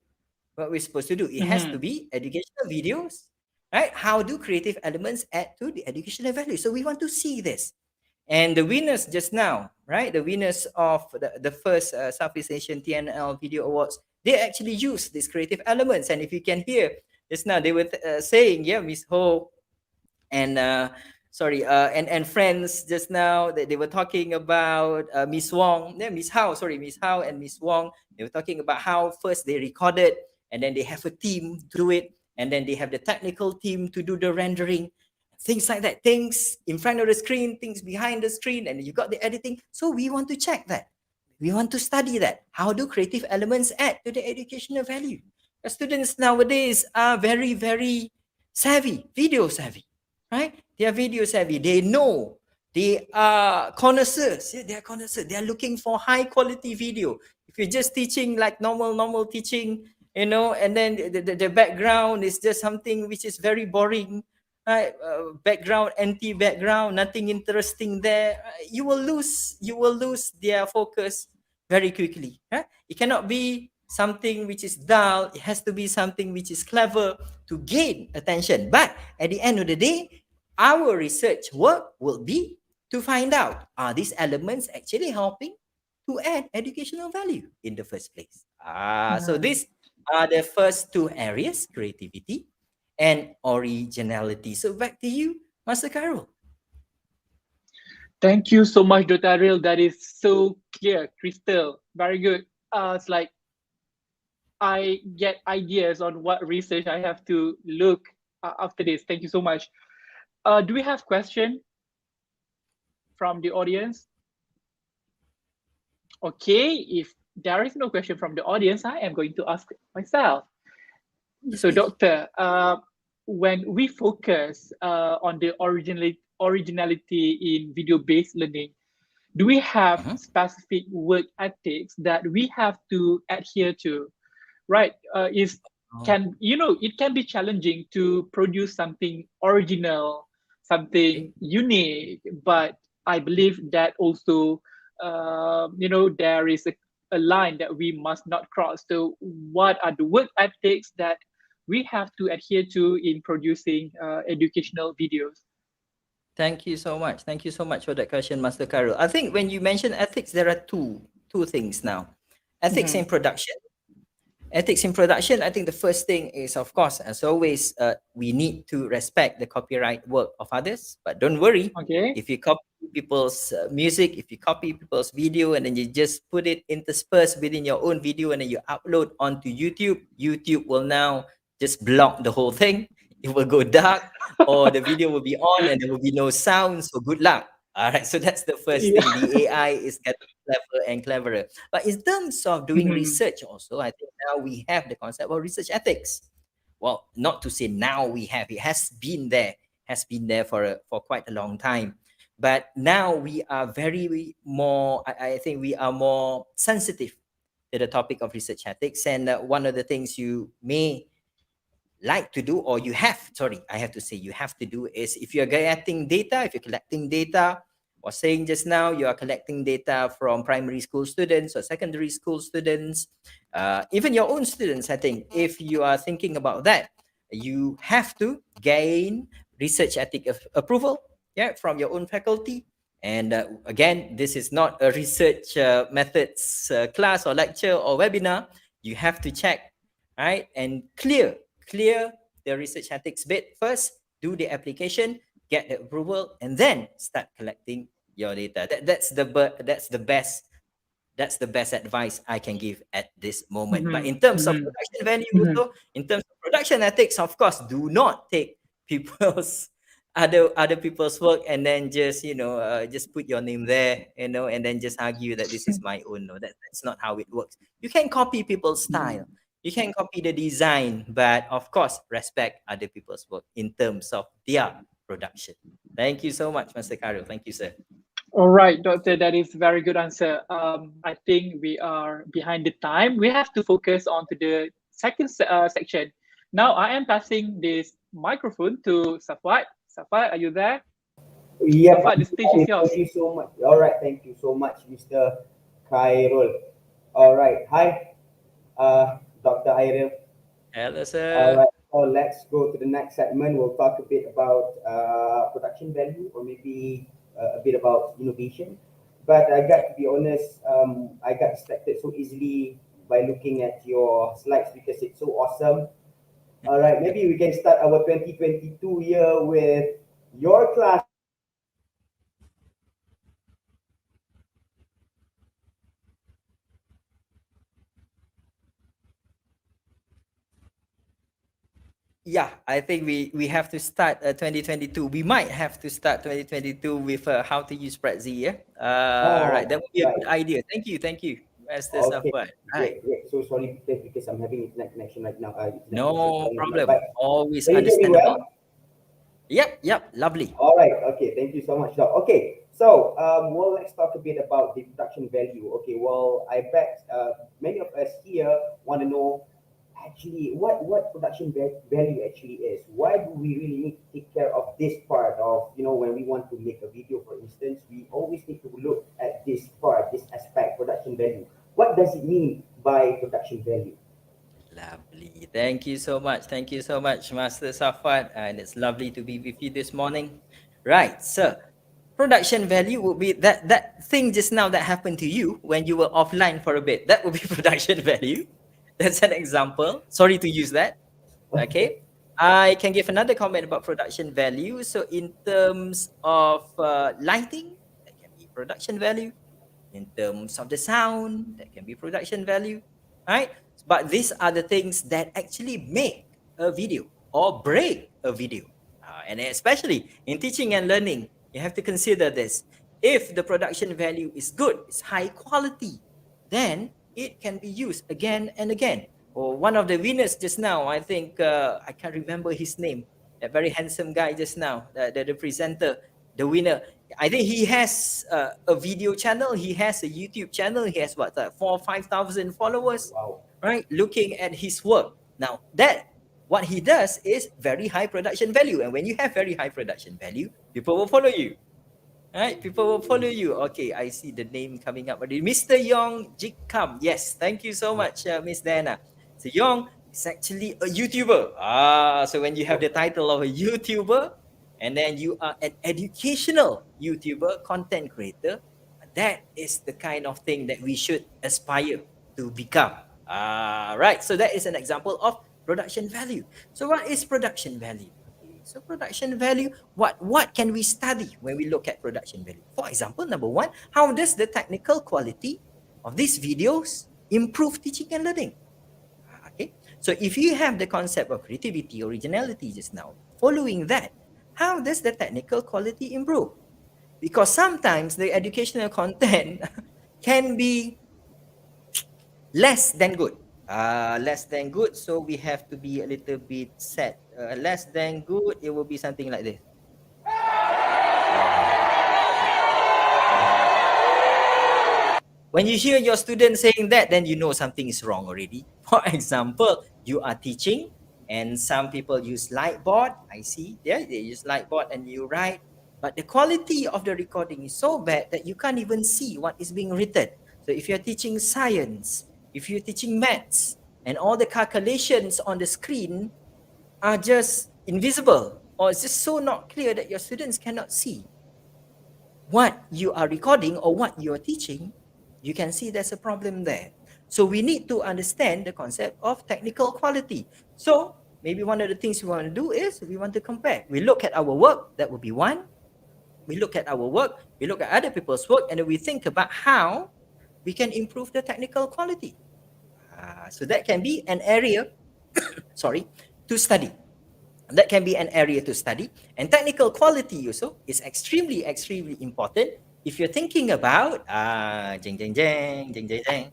It has to be educational videos, right? How do creative elements add to the educational value? So we want to see this. And the winners just now, right? The winners of the first Southeast Asian TNL Video Awards, they actually use these creative elements. And if you can hear just now, they were saying, yeah, Miss Ho and and friends just now, they were talking about Miss Wong, Miss Hao and Miss Wong. They were talking about how first they recorded, and then they have a team to do it, and then they have the technical team to do the rendering, things like that, things in front of the screen, things behind the screen, and you got the editing. So we want to check that. We want to study that. How do creative elements add to the educational value? The students nowadays are very, very savvy, video savvy, right? They are video savvy. They know. They are connoisseurs. Yeah, they are connoisseurs. They are looking for high quality video. If you're just teaching like normal teaching, and then the background is just something which is very boring, right? Background, empty background, nothing interesting there. You will lose their focus very quickly. Right? It cannot be something which is dull. It has to be something which is clever to gain attention. But at the end of the day, our research work will be to find out, are these elements actually helping to add educational value in the first place? So these are the first two areas, creativity and originality. So back to you, Master Khairul. Thank you so much, Dr. Airil. That is so clear, crystal. Very good. It's like I get ideas on what research I have to look after this. Thank you so much. Do we have question from the audience? Okay, if there is no question from the audience, I am going to ask myself. So, doctor, when we focus on the originality in video-based learning, do we have specific work ethics that we have to adhere to? Right? It can be challenging to produce something original, something unique, but I believe that also there is a line that we must not cross. So what are the work ethics that we have to adhere to in producing educational videos? Thank you so much. Thank you so much for that question, Master Khairul. I think when you mention ethics, there are two things now. Ethics in production. Ethics in production, I think the first thing is, of course, as always, we need to respect the copyright work of others. But don't worry, if you copy people's music, if you copy people's video, and then you just put it interspersed within your own video, and then you upload onto YouTube, YouTube will now just block the whole thing. It will go dark, or the video will be on and there will be no sound. So good luck. All right, so that's the first thing. The AI is getting clever and cleverer. But in terms of doing research also, I think now we have the concept of research ethics. Well, not to say now we have, it has been there for quite a long time. But now we are very more, I think we are more sensitive to the topic of research ethics. And one of the things you may like to do, or you have, sorry, I have to say you have to do, is if you're getting data, if you're collecting data, or saying just now you are collecting data from primary school students or secondary school students, even your own students, I think, if you are thinking about that, you have to gain research ethic approval, yeah, from your own faculty. And again, this is not a research methods class or lecture or webinar. You have to check, right, and clear the research ethics bit first, do the application, get the approval, and then start collecting your data. That's the best advice I can give at this moment. But in terms of production value, also in terms of production ethics, of course, do not take people's other people's work and then just just put your name there, and then just argue that this is my own. No, that's not how it works. You can copy people's style, you can copy the design, but of course respect other people's work in terms of their production. Thank you so much, Mr. Khairul. Thank you, sir. All right, Doctor, that is very good answer. I think we are behind the time. We have to focus on to the second section. Now I am passing this microphone to Safwat. Safwat, are you there? Yeah, Safwat, the stage is yours. Thank you so much. All right, thank you so much, Mr. Khairul. All right, hi, Dr. Airil. Hello, sir. All right, so let's go to the next segment. We'll talk a bit about production value, or maybe a bit about innovation. But I got to be honest, I got distracted so easily by looking at your slides because it's so awesome. All right, maybe we can start our 2022 year with your class. Yeah, I think we have to start 2022. We might have to start 2022 with how to use Prezi. Yeah. Right. That would be a good idea. Thank you, Master Safwat. Right. Great. So sorry because I'm having internet connection right now. No problem. Always can you hear me understandable. well? Yep. Lovely. All right. Okay. Thank you so much, Doc. Okay. So, well, let's talk a bit about the production value. Okay. Well, I bet many of us here want to know actually what production value actually is. Why do we really need to take care of this part of, when we want to make a video, for instance, we always need to look at this part, this aspect, production value. What does it mean by production value? Lovely. Thank you so much, Master Safwat. And it's lovely to be with you this morning. Right, so production value would be that thing just now that happened to you when you were offline for a bit. That would be production value. That's an example. Sorry to use that. Okay. I can give another comment about production value. So in terms of lighting, that can be production value. In terms of the sound, that can be production value. Right? But these are the things that actually make a video or break a video. And especially in teaching and learning, you have to consider this. If the production value is good, it's high quality, then it can be used again and again. Or one of the winners just now, I think, I can't remember his name, that very handsome guy just now, the presenter, the winner. I think he has a video channel, he has a YouTube channel, he has 4,000 or 5,000 followers. Wow. Right? Looking at his work. Now, what he does is very high production value. And when you have very high production value, people will follow you. Right, people will follow you. Okay, I see the name coming up already. Mr. Yong Jikam. Yes, thank you so much, Miss Dianna. So Yong is actually a YouTuber. So when you have the title of a YouTuber, and then you are an educational YouTuber, content creator, that is the kind of thing that we should aspire to become. Right, so that is an example of production value. So what is production value? So production value, what can we study when we look at production value? For example, number one, how does the technical quality of these videos improve teaching and learning? Okay, so if you have the concept of creativity, originality just now, following that, how does the technical quality improve? Because sometimes the educational content can be less than good. So we have to be a little bit set. Less than good, it will be something like this. When you hear your student saying that, then you know something is wrong already. For example, you are teaching and some people use light board. I see, yeah, they use light board and you write, but the quality of the recording is so bad that you can't even see what is being written. So if you're teaching science, if you're teaching maths, and all the calculations on the screen are just invisible, or it's just so not clear that your students cannot see what you are recording or what you are teaching, you can see there's a problem there. So we need to understand the concept of technical quality. So maybe one of the things we want to do is we want to compare. We look at our work, that would be one. We look at our work, we look at other people's work, and then we think about how we can improve the technical quality. So that can be an area, to study. That can be an area to study. And technical quality also is extremely, extremely important. If you're thinking about, jeng, jeng, jeng, jeng, jeng, jeng.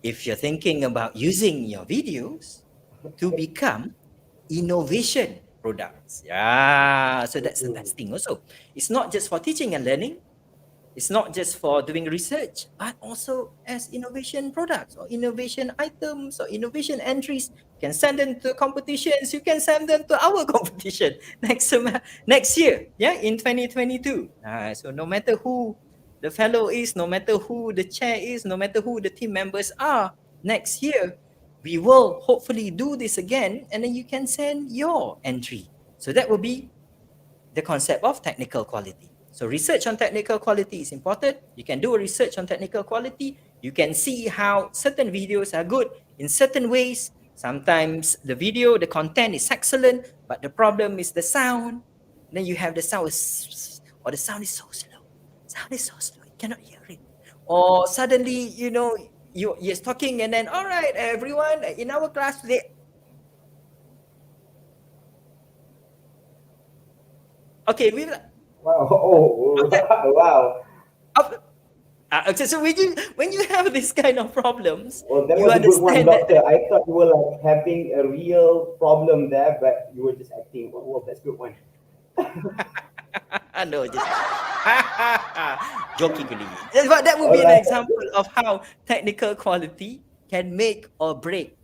If you're thinking about using your videos to become innovation products. Yeah, so that's the best thing also. It's not just for teaching and learning. It's not just for doing research, but also as innovation products or innovation items or innovation entries. You can send them to competitions. You can send them to our competition next year, yeah, in 2022. So no matter who the fellow is, no matter who the chair is, no matter who the team members are, next year, we will hopefully do this again, and then you can send your entry. So that will be the concept of technical quality. So research on technical quality is important. You can do a research on technical quality. You can see how certain videos are good in certain ways. Sometimes the video, the content is excellent, but the problem is the sound. Then you have the sound, or the sound is so slow. Sound is so slow, you cannot hear it. Or suddenly, you're talking and then, all right, everyone, in our class today. Okay, we. Wow! Oh, okay. Wow! So when you have this kind of problems, well, that you was a good one, understand doctor. I thought you were like having a real problem there, but you were just acting. Well, that's a good one. No, just jokingly. But that would be an example of how technical quality can make or break,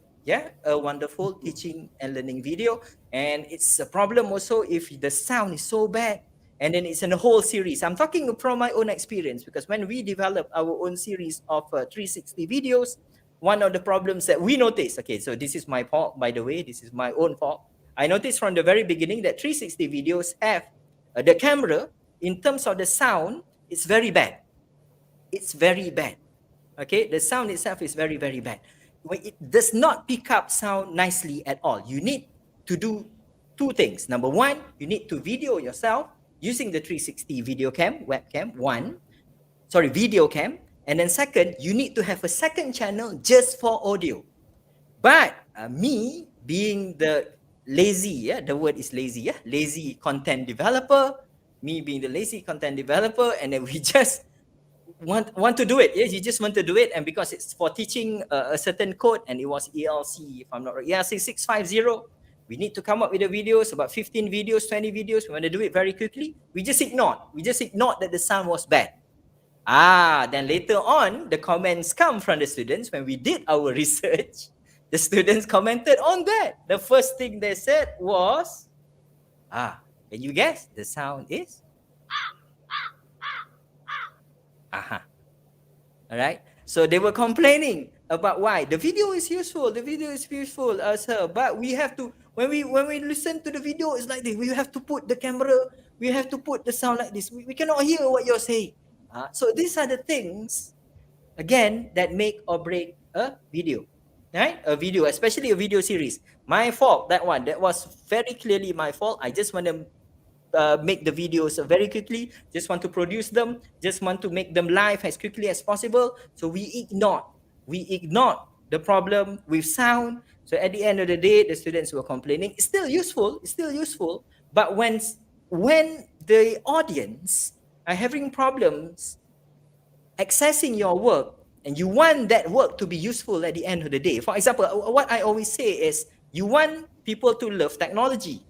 a wonderful teaching and learning video. And it's a problem also if the sound is so bad, and then it's in a whole series. I'm talking from my own experience, because when we developed our own series of 360 videos, one of the problems that we noticed, okay, so this is my fault, by the way, this is my own fault. I noticed from the very beginning that 360 videos have the camera, in terms of the sound, it's very bad. It's very bad. Okay, the sound itself is very, very bad. It does not pick up sound nicely at all. You need to do two things. Number one, you need to video yourself using the 360 video cam, webcam, video cam. And then second, you need to have a second channel just for audio. But me being the lazy, the word is lazy, lazy content developer, me being the lazy content developer, and then we just want to do it. Yes, you just want to do it. And because it's for teaching a certain code, and it was ELC, if I'm not right, ELC 650, we need to come up with the videos, about 15 videos, 20 videos. We want to do it very quickly. We just ignored that the sound was bad. Then later on, the comments come from the students. When we did our research, the students commented on that. The first thing they said was, can you guess? The sound is? All right. So they were complaining about why the video is useful. The video is useful, sir. But we have to, when we listen to the video, it's like this. We have to put the camera. We have to put the sound like this. We cannot hear what you're saying. So these are the things, again, that make or break a video. Right? A video, especially a video series. My fault, that one. That was very clearly my fault. I just want to make the videos very quickly, just want to produce them, just want to make them live as quickly as possible. So we ignored the problem with sound. So at the end of the day, the students were complaining. It's still useful, but when the audience are having problems accessing your work, and you want that work to be useful at the end of the day. For example, what I always say is, you want people to love technology.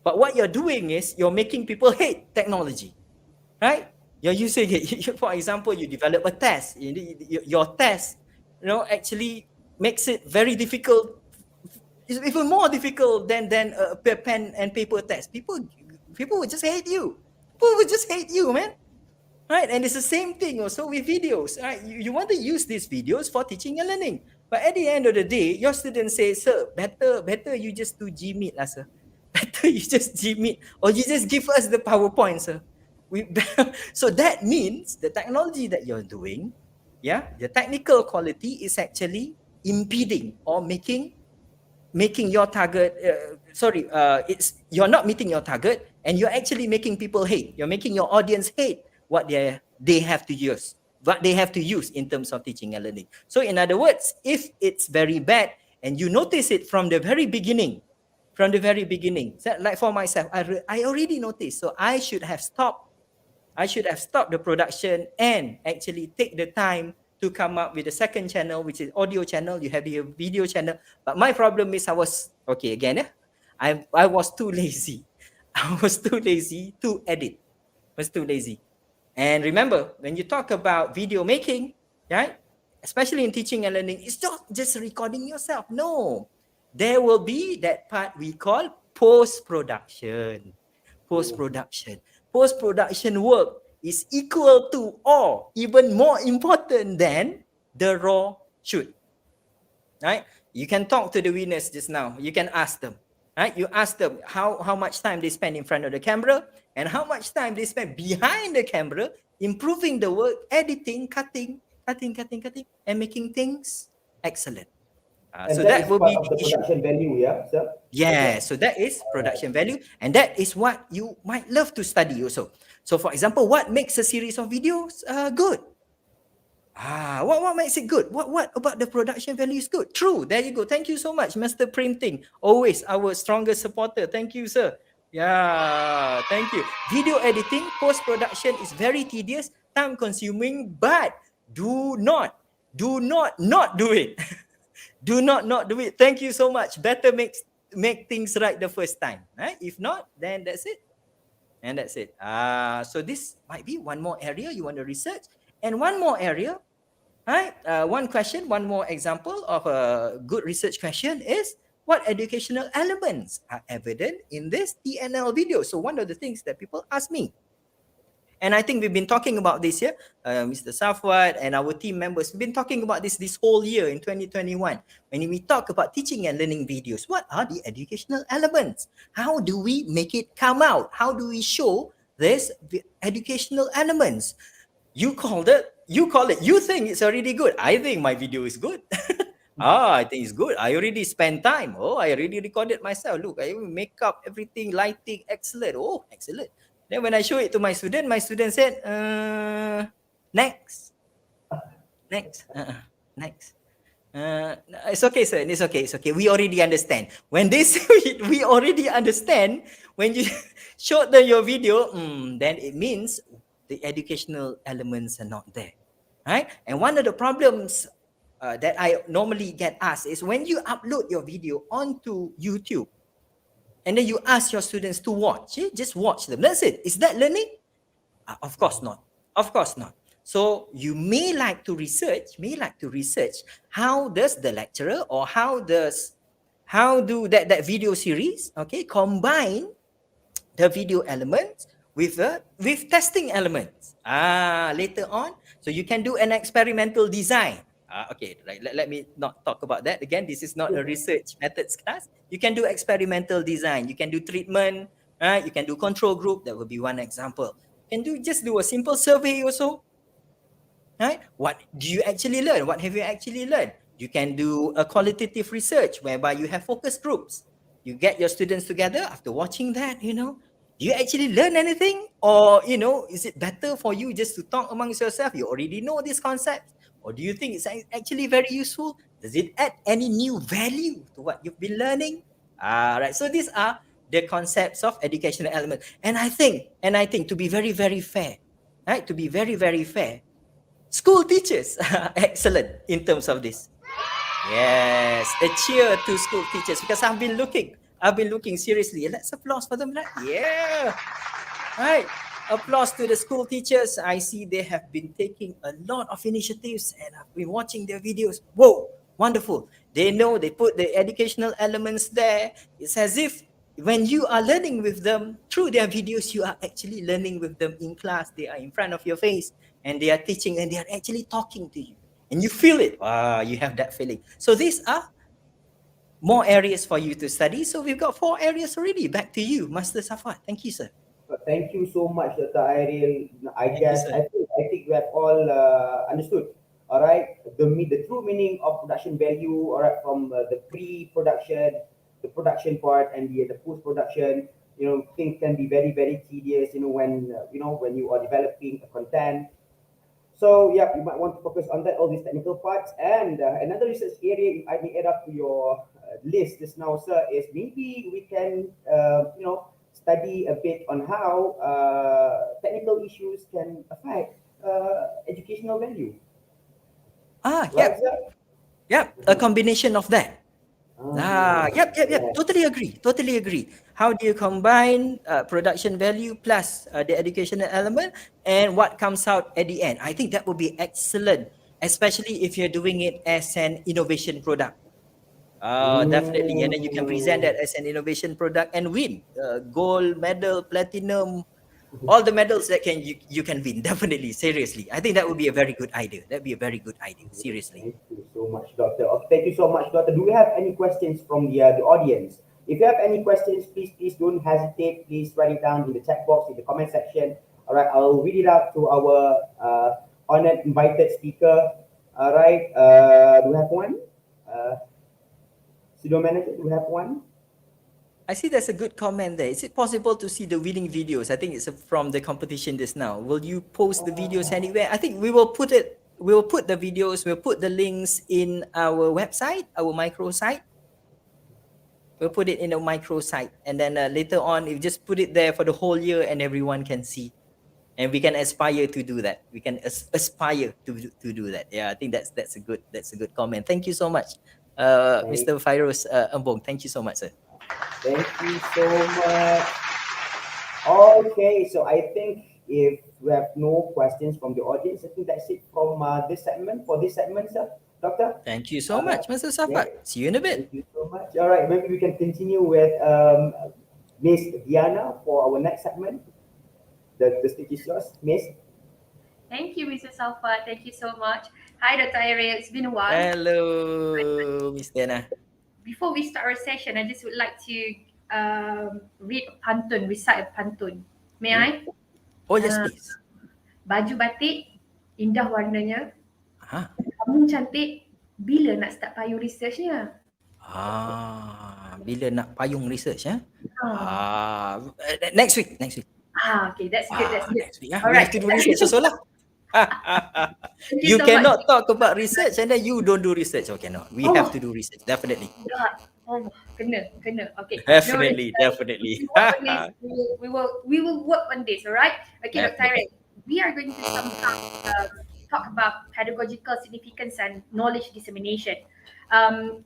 But what you're doing is you're making people hate technology, right? You're using it. For example, you develop a test. Your test, actually makes it very difficult. It's even more difficult than a pen and paper test. People would just hate you. People would just hate you, man. Right? And it's the same thing also with videos. Right? You want to use these videos for teaching and learning. But at the end of the day, your student says, sir, better you just do Gmeet, sir. Better you just Gmeet, or you just give us the PowerPoint, sir. So that means the technology that you're doing, the technical quality is actually impeding or making your target. You're not meeting your target, and you're actually making people hate. You're making your audience hate what they have to use, what they have to use in terms of teaching and learning. So in other words, if it's very bad and you notice it from the very beginning, so like for myself, I already noticed. So I should have stopped the production and actually take the time to come up with a second channel, which is audio channel. You have the video channel. But my problem is I was too lazy. I was too lazy to edit. I was too lazy. And remember, when you talk about video making, right, especially in teaching and learning, it's not just recording yourself. No, there will be that part we call post-production. Post-production work is equal to or even more important than the raw shoot. Right? You can talk to the winners just now. You can ask them. Right? You ask them how much time they spend in front of the camera and how much time they spend behind the camera, improving the work, editing, cutting, and making things excellent. So that will be the production value, sir? Yeah, so that is production value, and that is what you might love to study also. So for example, what makes a series of videos good? What makes it good? What about the production value is good? True, there you go. Thank you so much, Mr. Printing. Always our strongest supporter. Thank you, sir. Yeah, thank you. Video editing, post-production is very tedious, time-consuming, but do not do it. Do not do it. Thank you so much. Better make things right the first time. Right? If not, then that's it. And that's it. So this might be one more area you want to research. And one more area, right? One question, one more example of a good research question is, what educational elements are evident in this TNL video? So one of the things that people ask me, and I think we've been talking about this here, Mr. Safwat and our team members, we've been talking about this whole year in 2021. When we talk about teaching and learning videos, what are the educational elements? How do we make it come out? How do we show this educational elements? You think it's already good. I think my video is good. I think it's good. I already spent time. I already recorded myself. Look, I even make up everything, lighting, excellent. Excellent. Then when I show it to my student said, next. It's okay, sir. It's okay. We already understand. When they say we already understand, when you show them your video, then it means the educational elements are not there, right? And one of the problems that I normally get asked is when you upload your video onto YouTube, and then you ask your students to watch, just watch them. That's it. Is that learning? Of course not. So you may like to research how does the lecturer or how do that video series, combine the video elements with testing elements. Later on, so you can do an experimental design. Let me not talk about that again. This is not a research methods class. You can do experimental design. You can do treatment. You can do control group. That would be one example. You can just do a simple survey also. Right? What do you actually learn? What have you actually learned? You can do a qualitative research whereby you have focus groups. You get your students together after watching that, do you actually learn anything? Or, is it better for you just to talk amongst yourself? You already know this concept. Or do you think it's actually very useful? Does it add any new value to what you've been learning? Right. So these are the concepts of educational element. And I think to be very, very fair, right? To be very, very fair, school teachers are excellent in terms of this. Yes, a cheer to school teachers, because I've been looking I've been looking seriously. Let's applause for them. Right? Yeah. Right. Applause to the school teachers. I see they have been taking a lot of initiatives and I've been watching their videos. Whoa, wonderful. They know they put the educational elements there. It's as if when you are learning with them through their videos, you are actually learning with them in class. They are in front of your face and they are teaching and they are actually talking to you. And you feel it. Ah, you have that feeling. So these are more areas for you to study. So we've got 4 areas already. Back to you, Master Safwat. Thank you, sir. Thank you so much, Dr. Airil. I Thank you, guess sir. I think we have all understood. All right, the true meaning of production value. All right, from the pre-production, the production part, and the post-production. You know, things can be very tedious. You know, when you are developing a content. So yeah, you might want to focus on that, all these technical parts. And another research area, if I may add up to your list just now, sir, is maybe we can study a bit on how technical issues can affect educational value. Ah, Right, yep. sir? Yep, a combination of that. Yep. Totally agree. How do you combine production value plus the educational element and what comes out at the end? I think that would be excellent, especially if you're doing it as an innovation product. Definitely. And then you can present that as an innovation product and win gold medal, platinum, all the medals that you can win. Definitely, seriously. I think that would be a very good idea. That'd be a very good idea. Seriously. Thank you so much, Doctor. Okay, thank you so much, Doctor. Do we have any questions from the audience? If you have any questions, please don't hesitate. Please write it down in the chat box in the comment section. All right, I'll read it out to our honored invited speaker. All right, do we have one? Studio manager, do we have one? I see there's a good comment there. Is it possible to see the winning videos? I think it's from the competition just now. Will you post the videos anywhere? I think we will put it. We will put the videos. We'll put the links in our website, our microsite. We'll put it in a microsite, and then later on, you just put it there for the whole year, and everyone can see. And we can aspire to do that. We can aspire to do that. Yeah, I think that's a good comment. Thank you so much, Mr. Fairuz Ambong. Thank you so much, sir. Thank you so much. Okay, so I think if we have no questions from the audience, I think that's it from this segment. For this segment, sir, Doctor. Thank you so much, Mr. Safwat. Yeah. See you in a bit. Thank you so much. All right, maybe we can continue with Miss Dianna for our next segment. The stage is yours, Miss. Thank you, Mr. Safwat. Thank you so much. Hi, Dr. Airil. It's been a while. Hello, Miss Dianna. Before we start our session, I just would like to read a pantun, recite a pantun. May I? Oh yes, please. Baju batik, indah warnanya. Aha. Kamu cantik, bila nak start payung researchnya? Bila nak payung research, next week. Okay, that's good. Next week, we have to do research also lah. You so cannot much. talk about research and then you don't do research. Oh, cannot. We have to do research, definitely. Oh, kena. Okay. Definitely. We will work on this, alright? Okay, Dr. Airil, we are going to somehow talk about pedagogical significance and knowledge dissemination. I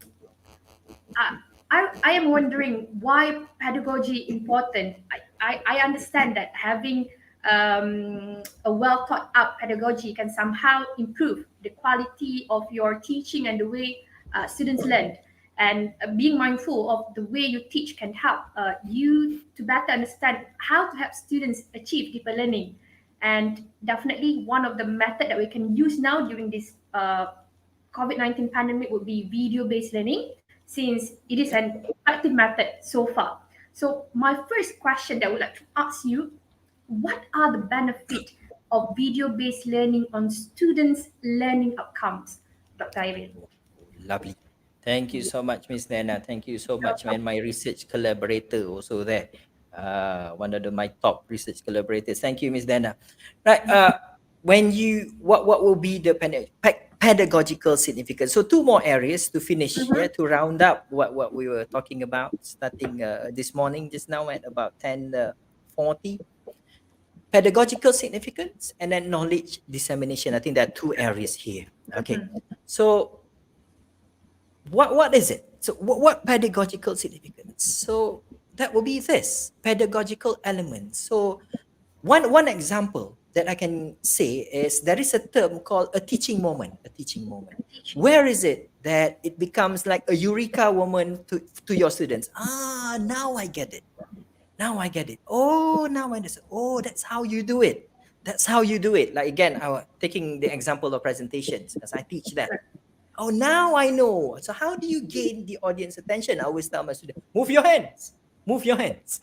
am wondering why pedagogy important. I understand that having a well thought out pedagogy can somehow improve the quality of your teaching and the way students learn. And being mindful of the way you teach can help you to better understand how to help students achieve deeper learning. And definitely one of the methods that we can use now during this COVID-19 pandemic would be video-based learning, since it is an effective method so far. So my first question that I would like to ask you, what are the benefits of video-based learning on students' learning outcomes, Dr. Airil? Lovely. Thank you so much, Miss Dianna. Thank you so much, and my research collaborator also there. One of my top research collaborators. Thank you, Miss Dianna. Right. What will be the pedagogical significance? So 2 more areas to finish here to round up what we were talking about starting this morning just now at about 10:40. Pedagogical significance and then knowledge dissemination. I think there are 2 areas here. Okay. So what is it? So what pedagogical significance? So that will be this pedagogical element. So one example that I can say is there is a term called a teaching moment. A teaching moment. Where is it that it becomes like a eureka moment to your students? Ah, now I get it. Now I get it. Oh, now I understand. Oh, that's how you do it. That's how you do it. Like again, I was taking the example of presentations as I teach that. Oh, now I know. So how do you gain the audience attention? I always tell my students, move your hands. Move your hands.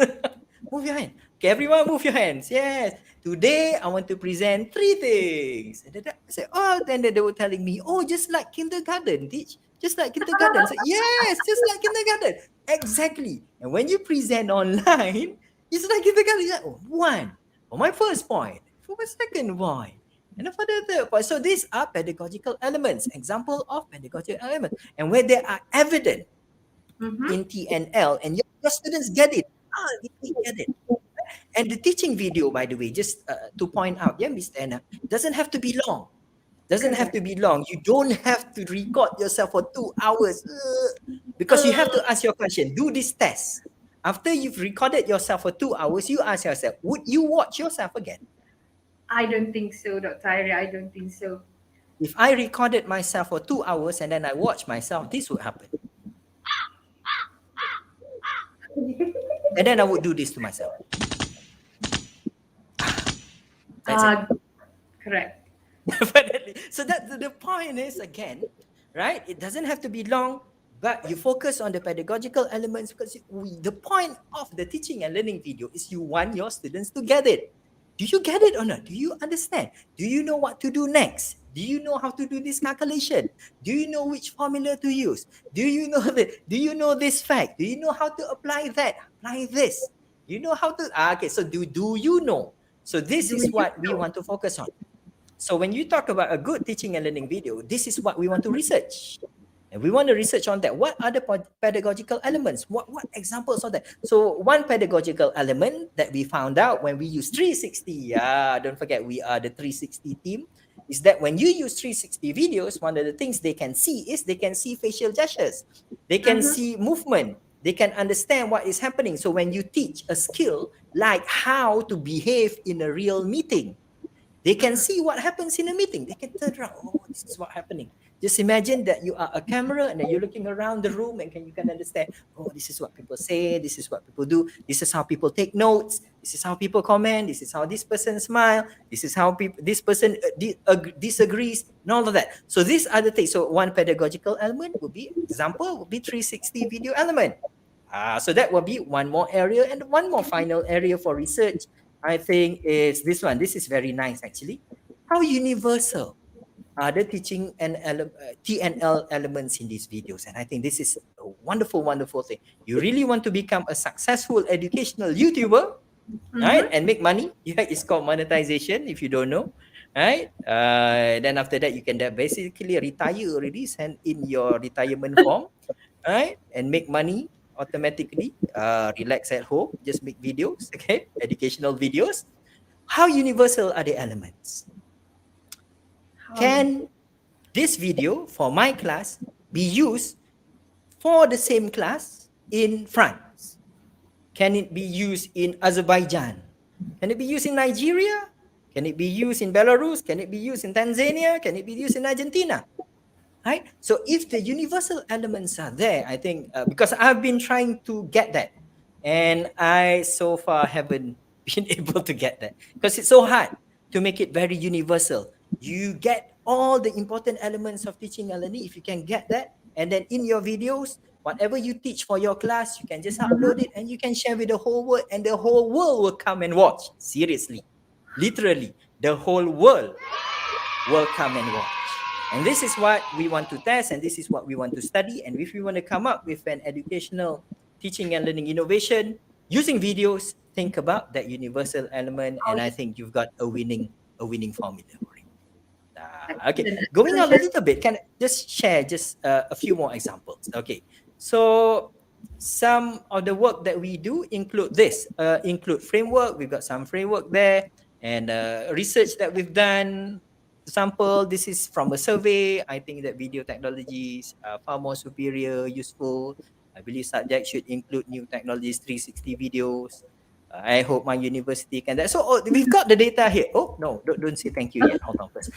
Move your hand. Okay, everyone move your hands. Yes. Today I want to present 3 things. And then I say, oh, then they were telling me, oh, just like kindergarten, teach. Just like kindergarten. I say, yes, just like kindergarten. Exactly. And when you present online, it's like kindergarten. Like, oh, one. For my first point. For my second point. And for the third point. So these are pedagogical elements. Example of pedagogical elements. And where they are evident in TNL and your students get it. They get it. And the teaching video, by the way, just to point out, yeah, Miss Dianna, doesn't have to be long. Doesn't have to be long. You don't have to record yourself for 2 hours because you have to ask your question. Do this test. After you've recorded yourself for 2 hours, you ask yourself, would you watch yourself again? I don't think so, Dr. Airil. I don't think so. If I recorded myself for 2 hours and then I watch myself, this would happen. And then I would do this to myself. Correct. Definitely. So that the point is, again, right? It doesn't have to be long, but you focus on the pedagogical elements because the point of the teaching and learning video is you want your students to get it. Do you get it or not? Do you understand? Do you know what to do next? Do you know how to do this calculation? Do you know which formula to use? Do you know Do you know this fact? Do you know how to apply that? Apply this. You know how to? Okay, so do you know? So this is what we want to focus on. So when you talk about a good teaching and learning video, this is what we want to research. And we want to research on that. What are the pedagogical elements? What examples of that? So one pedagogical element that we found out when we use 360, don't forget we are the 360 team, is that when you use 360 videos, one of the things they can see is they can see facial gestures. They can see movement. They can understand what is happening. So when you teach a skill like how to behave in a real meeting, they can see what happens in a meeting. They can turn around. Oh, this is what's happening. Just imagine that you are a camera and then you're looking around the room and you can understand, oh, this is what people say. This is what people do. This is how people take notes. This is how people comment. This is how this person smile. This is how this person disagrees and all of that. So these are the things. So one pedagogical element would be, example, would be 360 video element. So that will be one more area, and one more final area for research, I think, is this one. This is very nice, actually. How universal are the teaching and TNL elements in these videos? And I think this is a wonderful, wonderful thing. You really want to become a successful educational YouTuber, right? And make money. Yeah, it's called monetization, if you don't know, right? Then after that, you can basically retire already, send in your retirement form, right? And make money automatically. Relax at home, just make videos, okay? Educational videos. How universal are the elements? Can this video for my class be used for the same class in France? Can it be used in Azerbaijan? Can it be used in Nigeria? Can it be used in Belarus? Can it be used in Tanzania? Can it be used in Argentina? Right? So if the universal elements are there, I think, because I've been trying to get that, and I so far haven't been able to get that because it's so hard to make it very universal. You get all the important elements of teaching and learning if you can get that, and then in your videos, whatever you teach for your class, you can just upload it and you can share with the whole world, and the whole world will come and watch. Seriously, literally, the whole world will come and watch. And this is what we want to test, and this is what we want to study. And if we want to come up with an educational teaching and learning innovation using videos, think about that universal element, and I think you've got a winning formula for it. Okay, going on a little bit, can I just share a few more examples? Okay, so some of the work that we do include this, include framework. We've got some framework there, and research that we've done. example, this is from a survey. I think that video technologies are far more superior, useful. I believe subjects should include new technologies, 360 videos. I hope my university can that. So we've got the data here. Oh no, don't say thank you yet. Hold on first.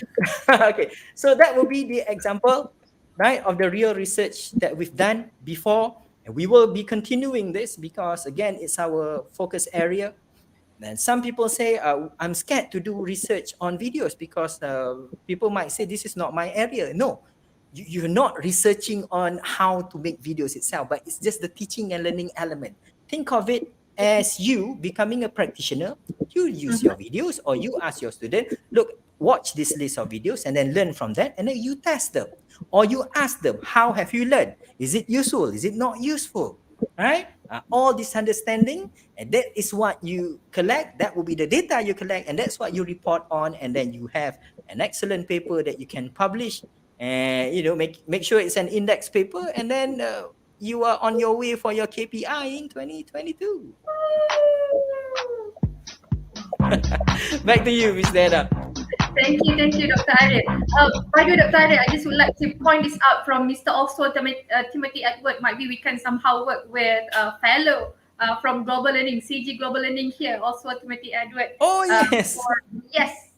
Okay, so that will be the example, right, of the real research that we've done before, and we will be continuing this because again, it's our focus area. And some people say, I'm scared to do research on videos because people might say this is not my area. No, you're not researching on how to make videos itself, but it's just the teaching and learning element. Think of it as you becoming a practitioner. You use your videos or you ask your student, look, watch this list of videos and then learn from that, and then you test them. Or you ask them, how have you learned? Is it useful? Is it not useful? Right? All this understanding, and that is what you collect. That will be the data you collect, and that's what you report on, and then you have an excellent paper that you can publish, and make sure it's an index paper, and then you are on your way for your KPI in 2022. Back to you, Miss Dianna. Thank you, Dr. Airil. By the way, Dr. Airil, I just would like to point this out from Mr. Oswald Timothy Edward. Might be we can somehow work with a fellow from Global Learning, CG Global Learning here, Oswald Timothy Edward. Oh, yes. Yes,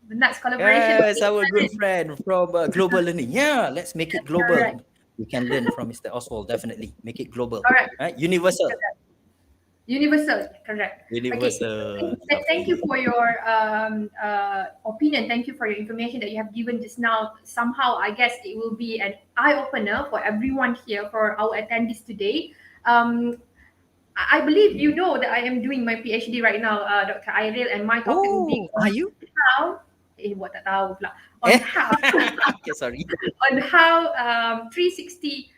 the next collaboration. Yes, our good friend from Global Learning. Yeah, let's make it global. Correct. We can learn from Mr. Oswald, definitely. Make it global. All right. Right? Universal. Universal, correct. Universal. Okay. Thank you for your opinion. Thank you for your information that you have given just now. Somehow, I guess it will be an eye-opener for everyone here, for our attendees today. I believe you know that I am doing my PhD right now, Dr. Airil, and my topic will be are you? How, buat tak tahu pula. On how, Okay, sorry. on how 360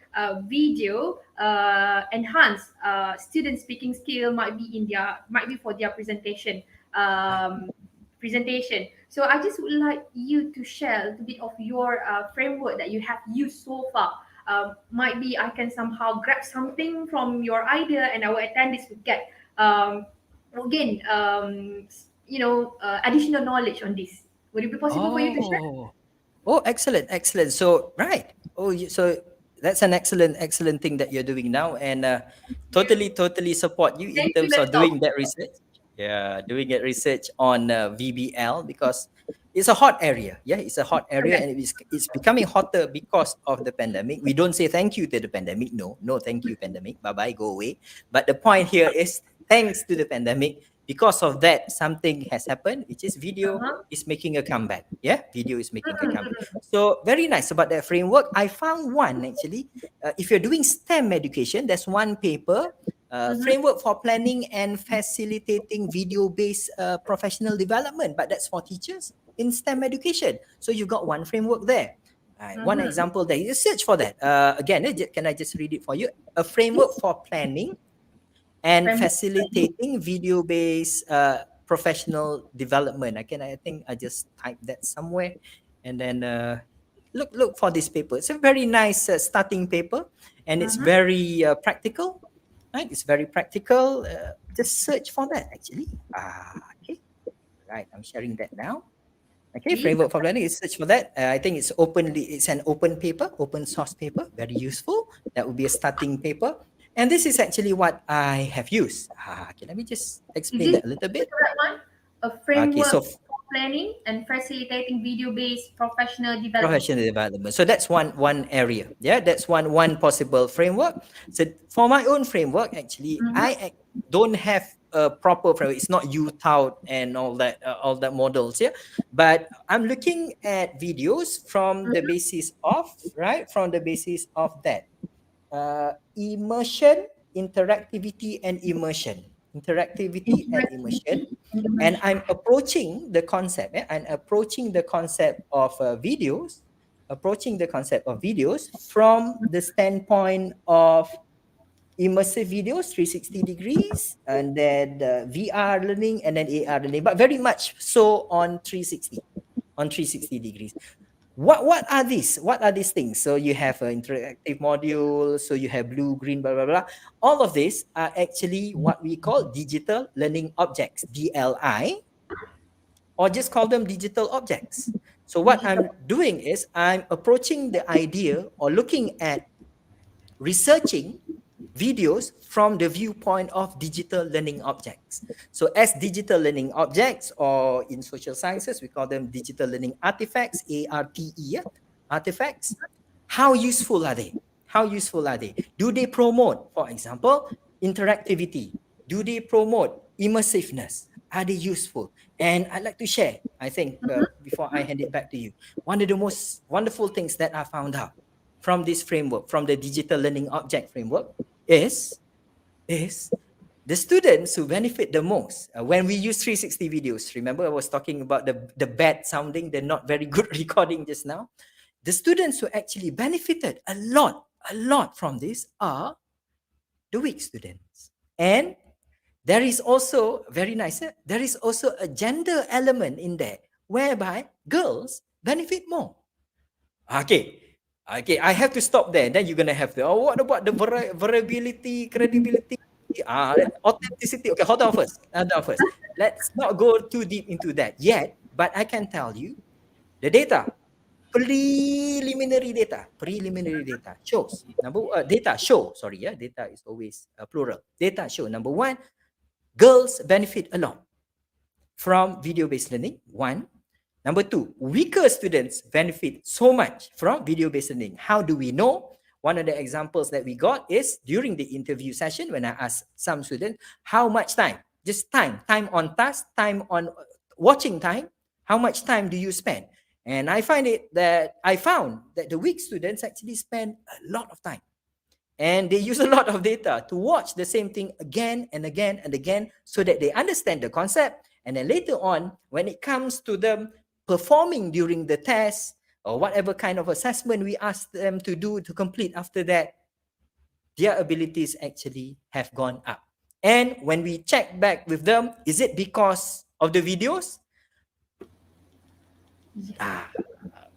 video enhance student speaking skill might be for their presentation. So I just would like you to share a little bit of your framework that you have used so far. Might be I can somehow grab something from your idea, and our attendees would get additional knowledge on this. Would it be possible for you to share? Oh, excellent. So, right. So that's an excellent thing that you're doing now, and totally support you in terms of doing that research. Yeah, doing that research on VBL because it's a hot area. Yeah, it's a hot area, and it's becoming hotter because of the pandemic. We don't say thank you to the pandemic. No, thank you, pandemic. Bye, go away. But the point here is thanks to the pandemic. Because of that, something has happened, which is video is making a comeback. Yeah, video is making a comeback. So very nice about that framework. I found one actually. If you're doing STEM education, there's one paper, framework for planning and facilitating video-based professional development, but that's for teachers in STEM education. So you've got one framework there. One example there. You search for that. Again, can I just read it for you? A framework for planning and facilitating video-based professional development. I think I just typed that somewhere, and then look for this paper. It's a very nice starting paper, and it's very practical. Right? It's very practical. Just search for that actually. Okay. Right. I'm sharing that now. Okay. Framework for planning. Search for that. I think it's an open paper, open source paper. Very useful. That would be a starting paper. And this is actually what I have used. Okay, let me just explain that a little bit. A framework for planning and facilitating video-based professional development. So that's one area. Yeah, that's one possible framework. So for my own framework, actually, I don't have a proper framework. It's not UTAUT and all that models. Yeah, but I'm looking at videos from the basis of that. Interactivity and immersion, and I'm approaching the concept of videos from the standpoint of immersive videos, 360 degrees, and then VR learning, and then AR learning, but very much so on 360 degrees. What are these? What are these things? So you have an interactive module, so you have blue, green, blah, blah, blah. All of these are actually what we call digital learning objects, DLI, or just call them digital objects. So what I'm doing is I'm approaching the idea or looking at researching videos from the viewpoint of digital learning objects. So as digital learning objects, or in social sciences, we call them digital learning artifacts, ARTE, artifacts. How useful are they? How useful are they? Do they promote, for example, interactivity? Do they promote immersiveness? Are they useful? And I'd like to share, I think, before I hand it back to you, one of the most wonderful things that I found out from this framework, from the digital learning object framework, is the students who benefit the most when we use 360 videos. Remember, I was talking about the bad sounding, the not very good recording just now. The students who actually benefited a lot from this are the weak students. And there is also, very nice, there is also a gender element in there, whereby girls benefit more. Okay, I have to stop there. Then you're going to have the, what about the variability, credibility, authenticity? Okay, hold on first. Let's not go too deep into that yet, but I can tell you the data, preliminary data shows, data is always plural. Data show, number one, girls benefit a lot from video-based learning, one. Number two, weaker students benefit so much from video-based learning. How do we know? One of the examples that we got is during the interview session when I asked some students, how much time? Just time on task, time on watching time. How much time do you spend? And I found that the weak students actually spend a lot of time. And they use a lot of data to watch the same thing again and again and again so that they understand the concept. And then later on, when it comes to them performing during the test or whatever kind of assessment we ask them to do to complete after that, their abilities actually have gone up. And when we check back with them, is it because of the videos?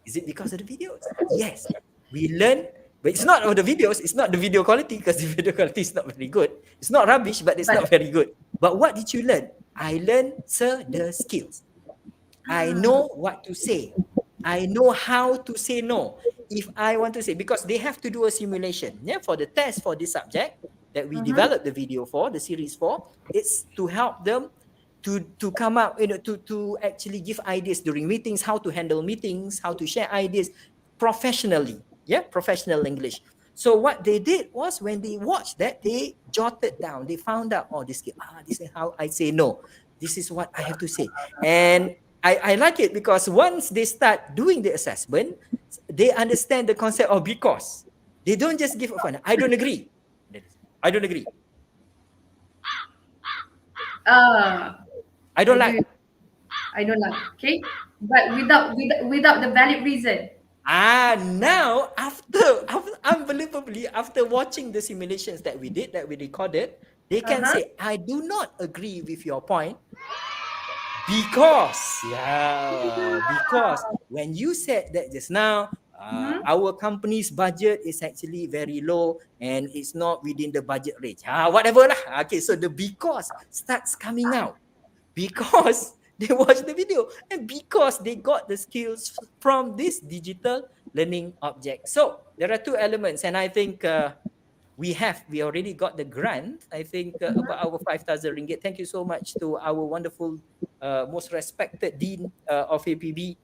Is it because of the videos? Yes, we learn, but it's not of the videos. It's not the video quality, because the video quality is not very good. It's not rubbish, but it's not very good. But what did you learn? I learned, sir, the skills. I know what to say. I know how to say no if I want to say, because they have to do a simulation. Yeah, for the test for this subject that we developed the video for, the series for, it's to help them to come up, to actually give ideas during meetings, how to handle meetings, how to share ideas professionally. Yeah, professional English. So what they did was, when they watched that, they jotted down. They found out, this is how I say no. This is what I have to say. And I like it because once they start doing the assessment, they understand the concept of because. They don't just give up on it. I don't agree. I don't agree. I don't like. I don't like. Okay, but without the valid reason. Now after unbelievably, after watching the simulations that we did, that we recorded, they can say, I do not agree with your point because when you said that just now, our company's budget is actually very low and it's not within the budget range. Whatever lah. Okay, so the because starts coming out because they watch the video and because they got the skills from this digital learning object. So there are two elements, and I think we already got the grant, I think, about our 5,000 ringgit. Thank you so much to our wonderful, most respected Dean of APB.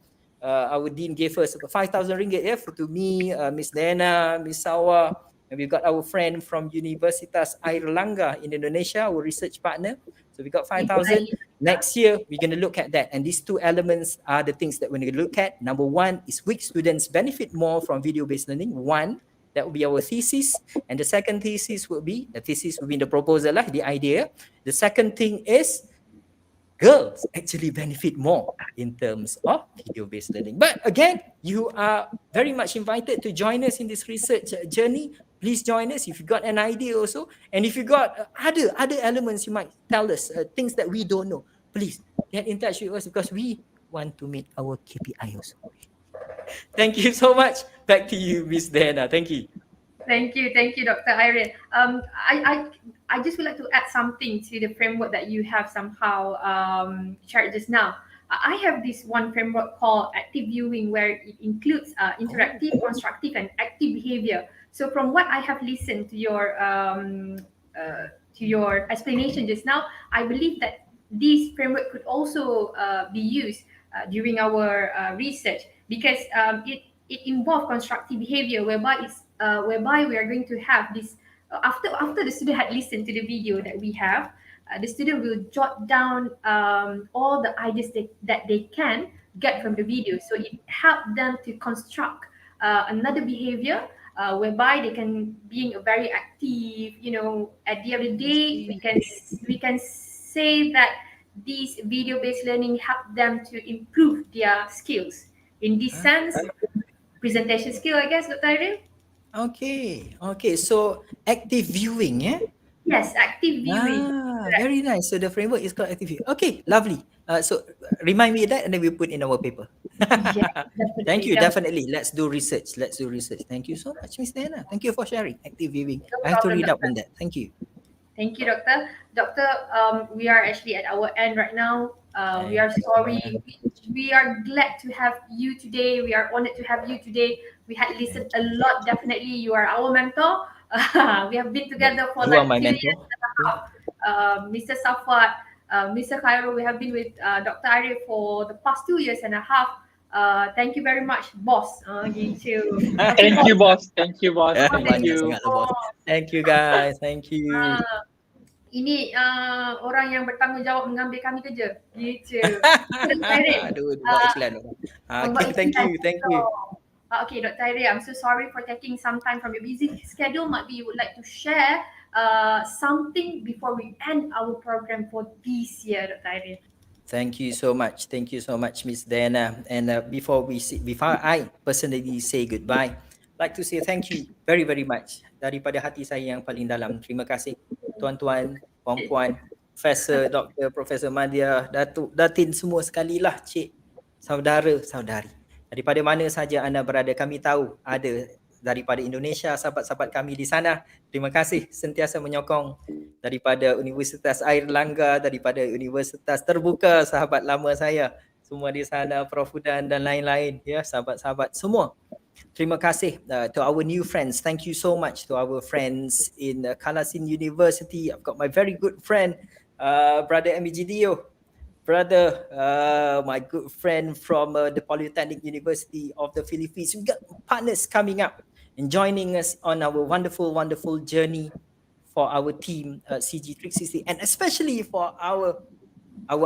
Our Dean gave us 5,000 ringgit, to me, Miss Dianna, Miss Sawa, and we've got our friend from Universitas Airlangga in Indonesia, our research partner. So we got 5,000. Next year, we're going to look at that. And these two elements are the things that we're going to look at. Number one is which students benefit more from video-based learning. One, that will be our thesis. And the second thesis will be, in the proposal, the idea. The second thing is girls actually benefit more in terms of video-based learning. But again, you are very much invited to join us in this research journey. Please join us if you got an idea also. And if you got other elements you might tell us, things that we don't know, please get in touch with us because we want to meet our KPI also. Thank you so much. Back to you, Miss Dianna. Thank you. Thank you, Dr. Airil. I just would like to add something to the framework that you have somehow shared just now. I have this one framework called active viewing, where it includes interactive, constructive, and active behavior. So from what I have listened to your explanation just now, I believe that this framework could also be used during our research, because it involves constructive behavior, whereby we are going to have this after the student had listened to the video that we have. The student will jot down all the ideas that they can get from the video. So it helps them to construct another behavior whereby they can being a very active. At the end of the day, we can say that this video-based learning help them to improve their skills. In this sense, presentation skill, I guess, Dr. Airil? Okay. So active viewing, yeah? Yes, active viewing. Very nice. So the framework is called active viewing. Okay, lovely. So remind me of that, and then we put in our paper. Thank you. Definitely. Let's do research. Thank you so much, Miss Dianna. Thank you for sharing active viewing. I have to read up on that. Thank you. Thank you, Doctor. Doctor, we are actually at our end right now. We are sorry. We are glad to have you today. We are honored to have you today. We had listened a lot. Definitely, you are our mentor. We have been together for You like are my 2 mentor. years and a half. Mr. Safwat, Mr. Khairul, we have been with Dr. Airil for the past 2 years and a half. Thank you very much, boss. Gitu. Thank you, boss. Thank you, boss. Thank you. Thank you, guys. Thank you. Ini orang yang bertanggungjawab mengambil kami kerja. Gitu. Aduh, buat iklan. Okay, thank you. Okay, Dr. Airil, I'm so sorry for taking some time from your busy schedule. Maybe you would like to share something before we end our program for this year, Dr. Airil. Thank you so much, Miss Dianna. And before I personally say goodbye, I'd like to say thank you very, very much daripada hati saya yang paling dalam. Terima kasih tuan-tuan, puan-puan, Profesor, Doktor, Profesor Madia, Datuk, Datin, semua sekali lah, cik, saudara, saudari. Daripada mana saja anda berada, kami tahu ada daripada Indonesia, sahabat-sahabat kami di sana. Terima kasih sentiasa menyokong, daripada Universitas Airlangga, daripada Universitas Terbuka, sahabat lama saya semua di sana, Prof Udan dan lain-lain, ya, sahabat-sahabat semua. Terima kasih to our new friends. Thank you so much to our friends in Kalasin University. I've got my very good friend, Brother Emigidio. Brother, my good friend from the Polytechnic University of the Philippines. We got partners coming up and joining us on our wonderful, wonderful journey for our team, CG360, and especially for our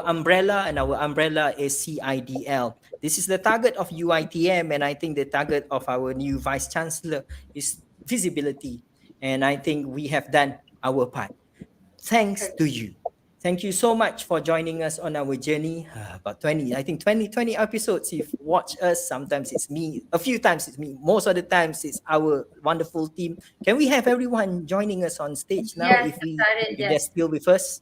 umbrella, and our umbrella is CIDL. This is the target of UiTM, and I think the target of our new Vice Chancellor is visibility. And I think we have done our part. Thanks to you. Thank you so much for joining us on our journey. About 20 episodes. You've watched us. Sometimes it's me. A few times it's me. Most of the times it's our wonderful team. Can we have everyone joining us on stage now? Yes, if they're still with us?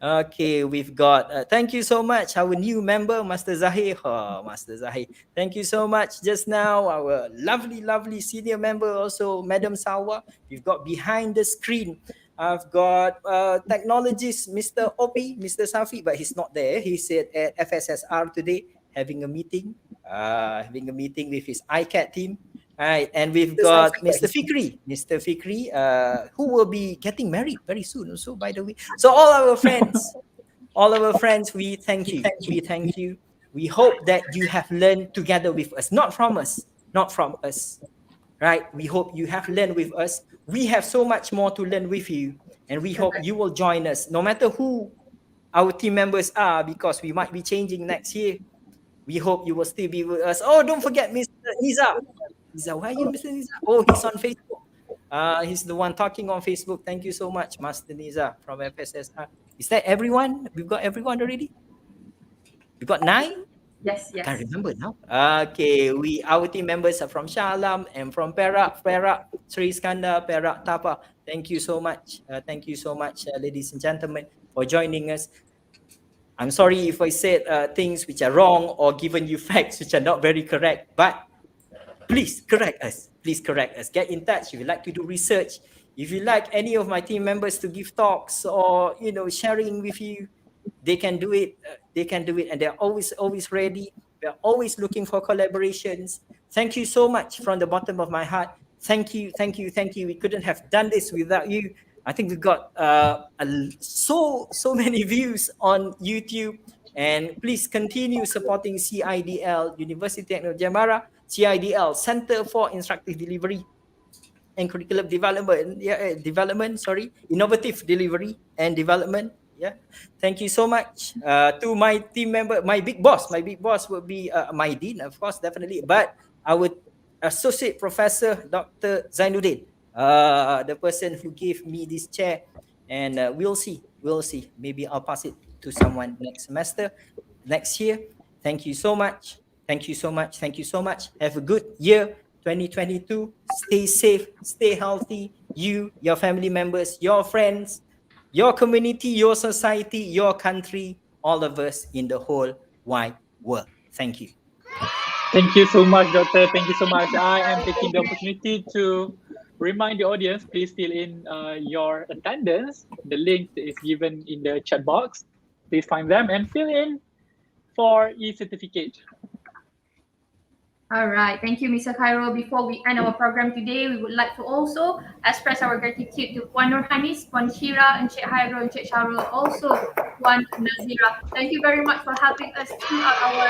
Okay, we've got, thank you so much, our new member, Master Zahir. Master Zahir, thank you so much. Just now, our lovely, lovely senior member also, Madam Sawa. We've got behind the screen, I've got technologist, Mr. Opi, Mr. Safi, but he's not there. He's at FSSR today, having a meeting with his ICAT team. Right, and we've got Mr. Fikri, who will be getting married very soon also, by the way. So all our friends, we thank you. We hope that you have learned together with us, not from us, right? We hope you have learned with us. We have so much more to learn with you, and we hope you will join us, no matter who our team members are, because we might be changing next year. We hope you will still be with us. Oh, don't forget Mr. Niza. Why are you, Mr. Niza? Oh, he's on Facebook. He's the one talking on Facebook. Thank you so much, Master Niza from FSSR. Is that everyone? We've got everyone already? We've got 9? Yes. Can't remember now. Okay, our team members are from Shah and from Perak, Sri Iskandar, Perak, Tapa. Thank you so much. Ladies and gentlemen, for joining us. I'm sorry if I said things which are wrong or given you facts which are not very correct, but please correct us. Get in touch if you like to do research. If you like any of my team members to give talks or sharing with you, They can do it. They can do it, and they're always ready. We're always looking for collaborations. Thank you so much from the bottom of my heart. Thank you. We couldn't have done this without you. I think we got so many views on YouTube, and please continue supporting CIDL University Technology Amara, CIDL Center for Instructive Delivery and Curriculum Development. Innovative Delivery and Development. Yeah, thank you so much to my team member, my big boss. My big boss would be my dean, of course, definitely, but our associate professor, Dr. Zainuddin, the person who gave me this chair, and we'll see. Maybe I'll pass it to someone next semester, next year. Thank you so much. Have a good year 2022. Stay safe, stay healthy. You, your family members, your friends, your community, your society, your country, all of us in the whole wide world. Thank you. Thank you so much, Doctor. Thank you so much. I am taking the opportunity to remind the audience, please fill in your attendance. The link is given in the chat box. Please find them and fill in for e-certificate. All right, thank you, Mr. Khairul. Before we end our program today, we would like to also express our gratitude to Puan Nur Haimi, Puan Shira, Encik Khairul, Encik Sharul, also Puan Nazira. Thank you very much for helping us throughout our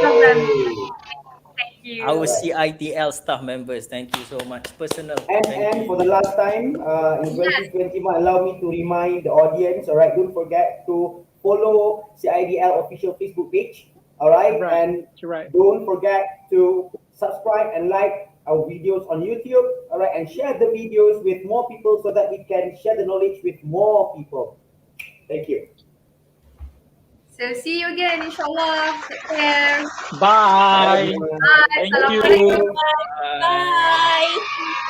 program. Thank you. Our CIDL staff members, thank you so much. Personal. And for the last time, in 2021, allow me to remind the audience, all right, don't forget to follow CIDL official Facebook page. All right, and don't forget to subscribe and like our videos on YouTube. All right, and share the videos with more people so that we can share the knowledge with more people. Thank you. So see you again, inshallah. Take care. Bye. Bye. Thank you. Bye.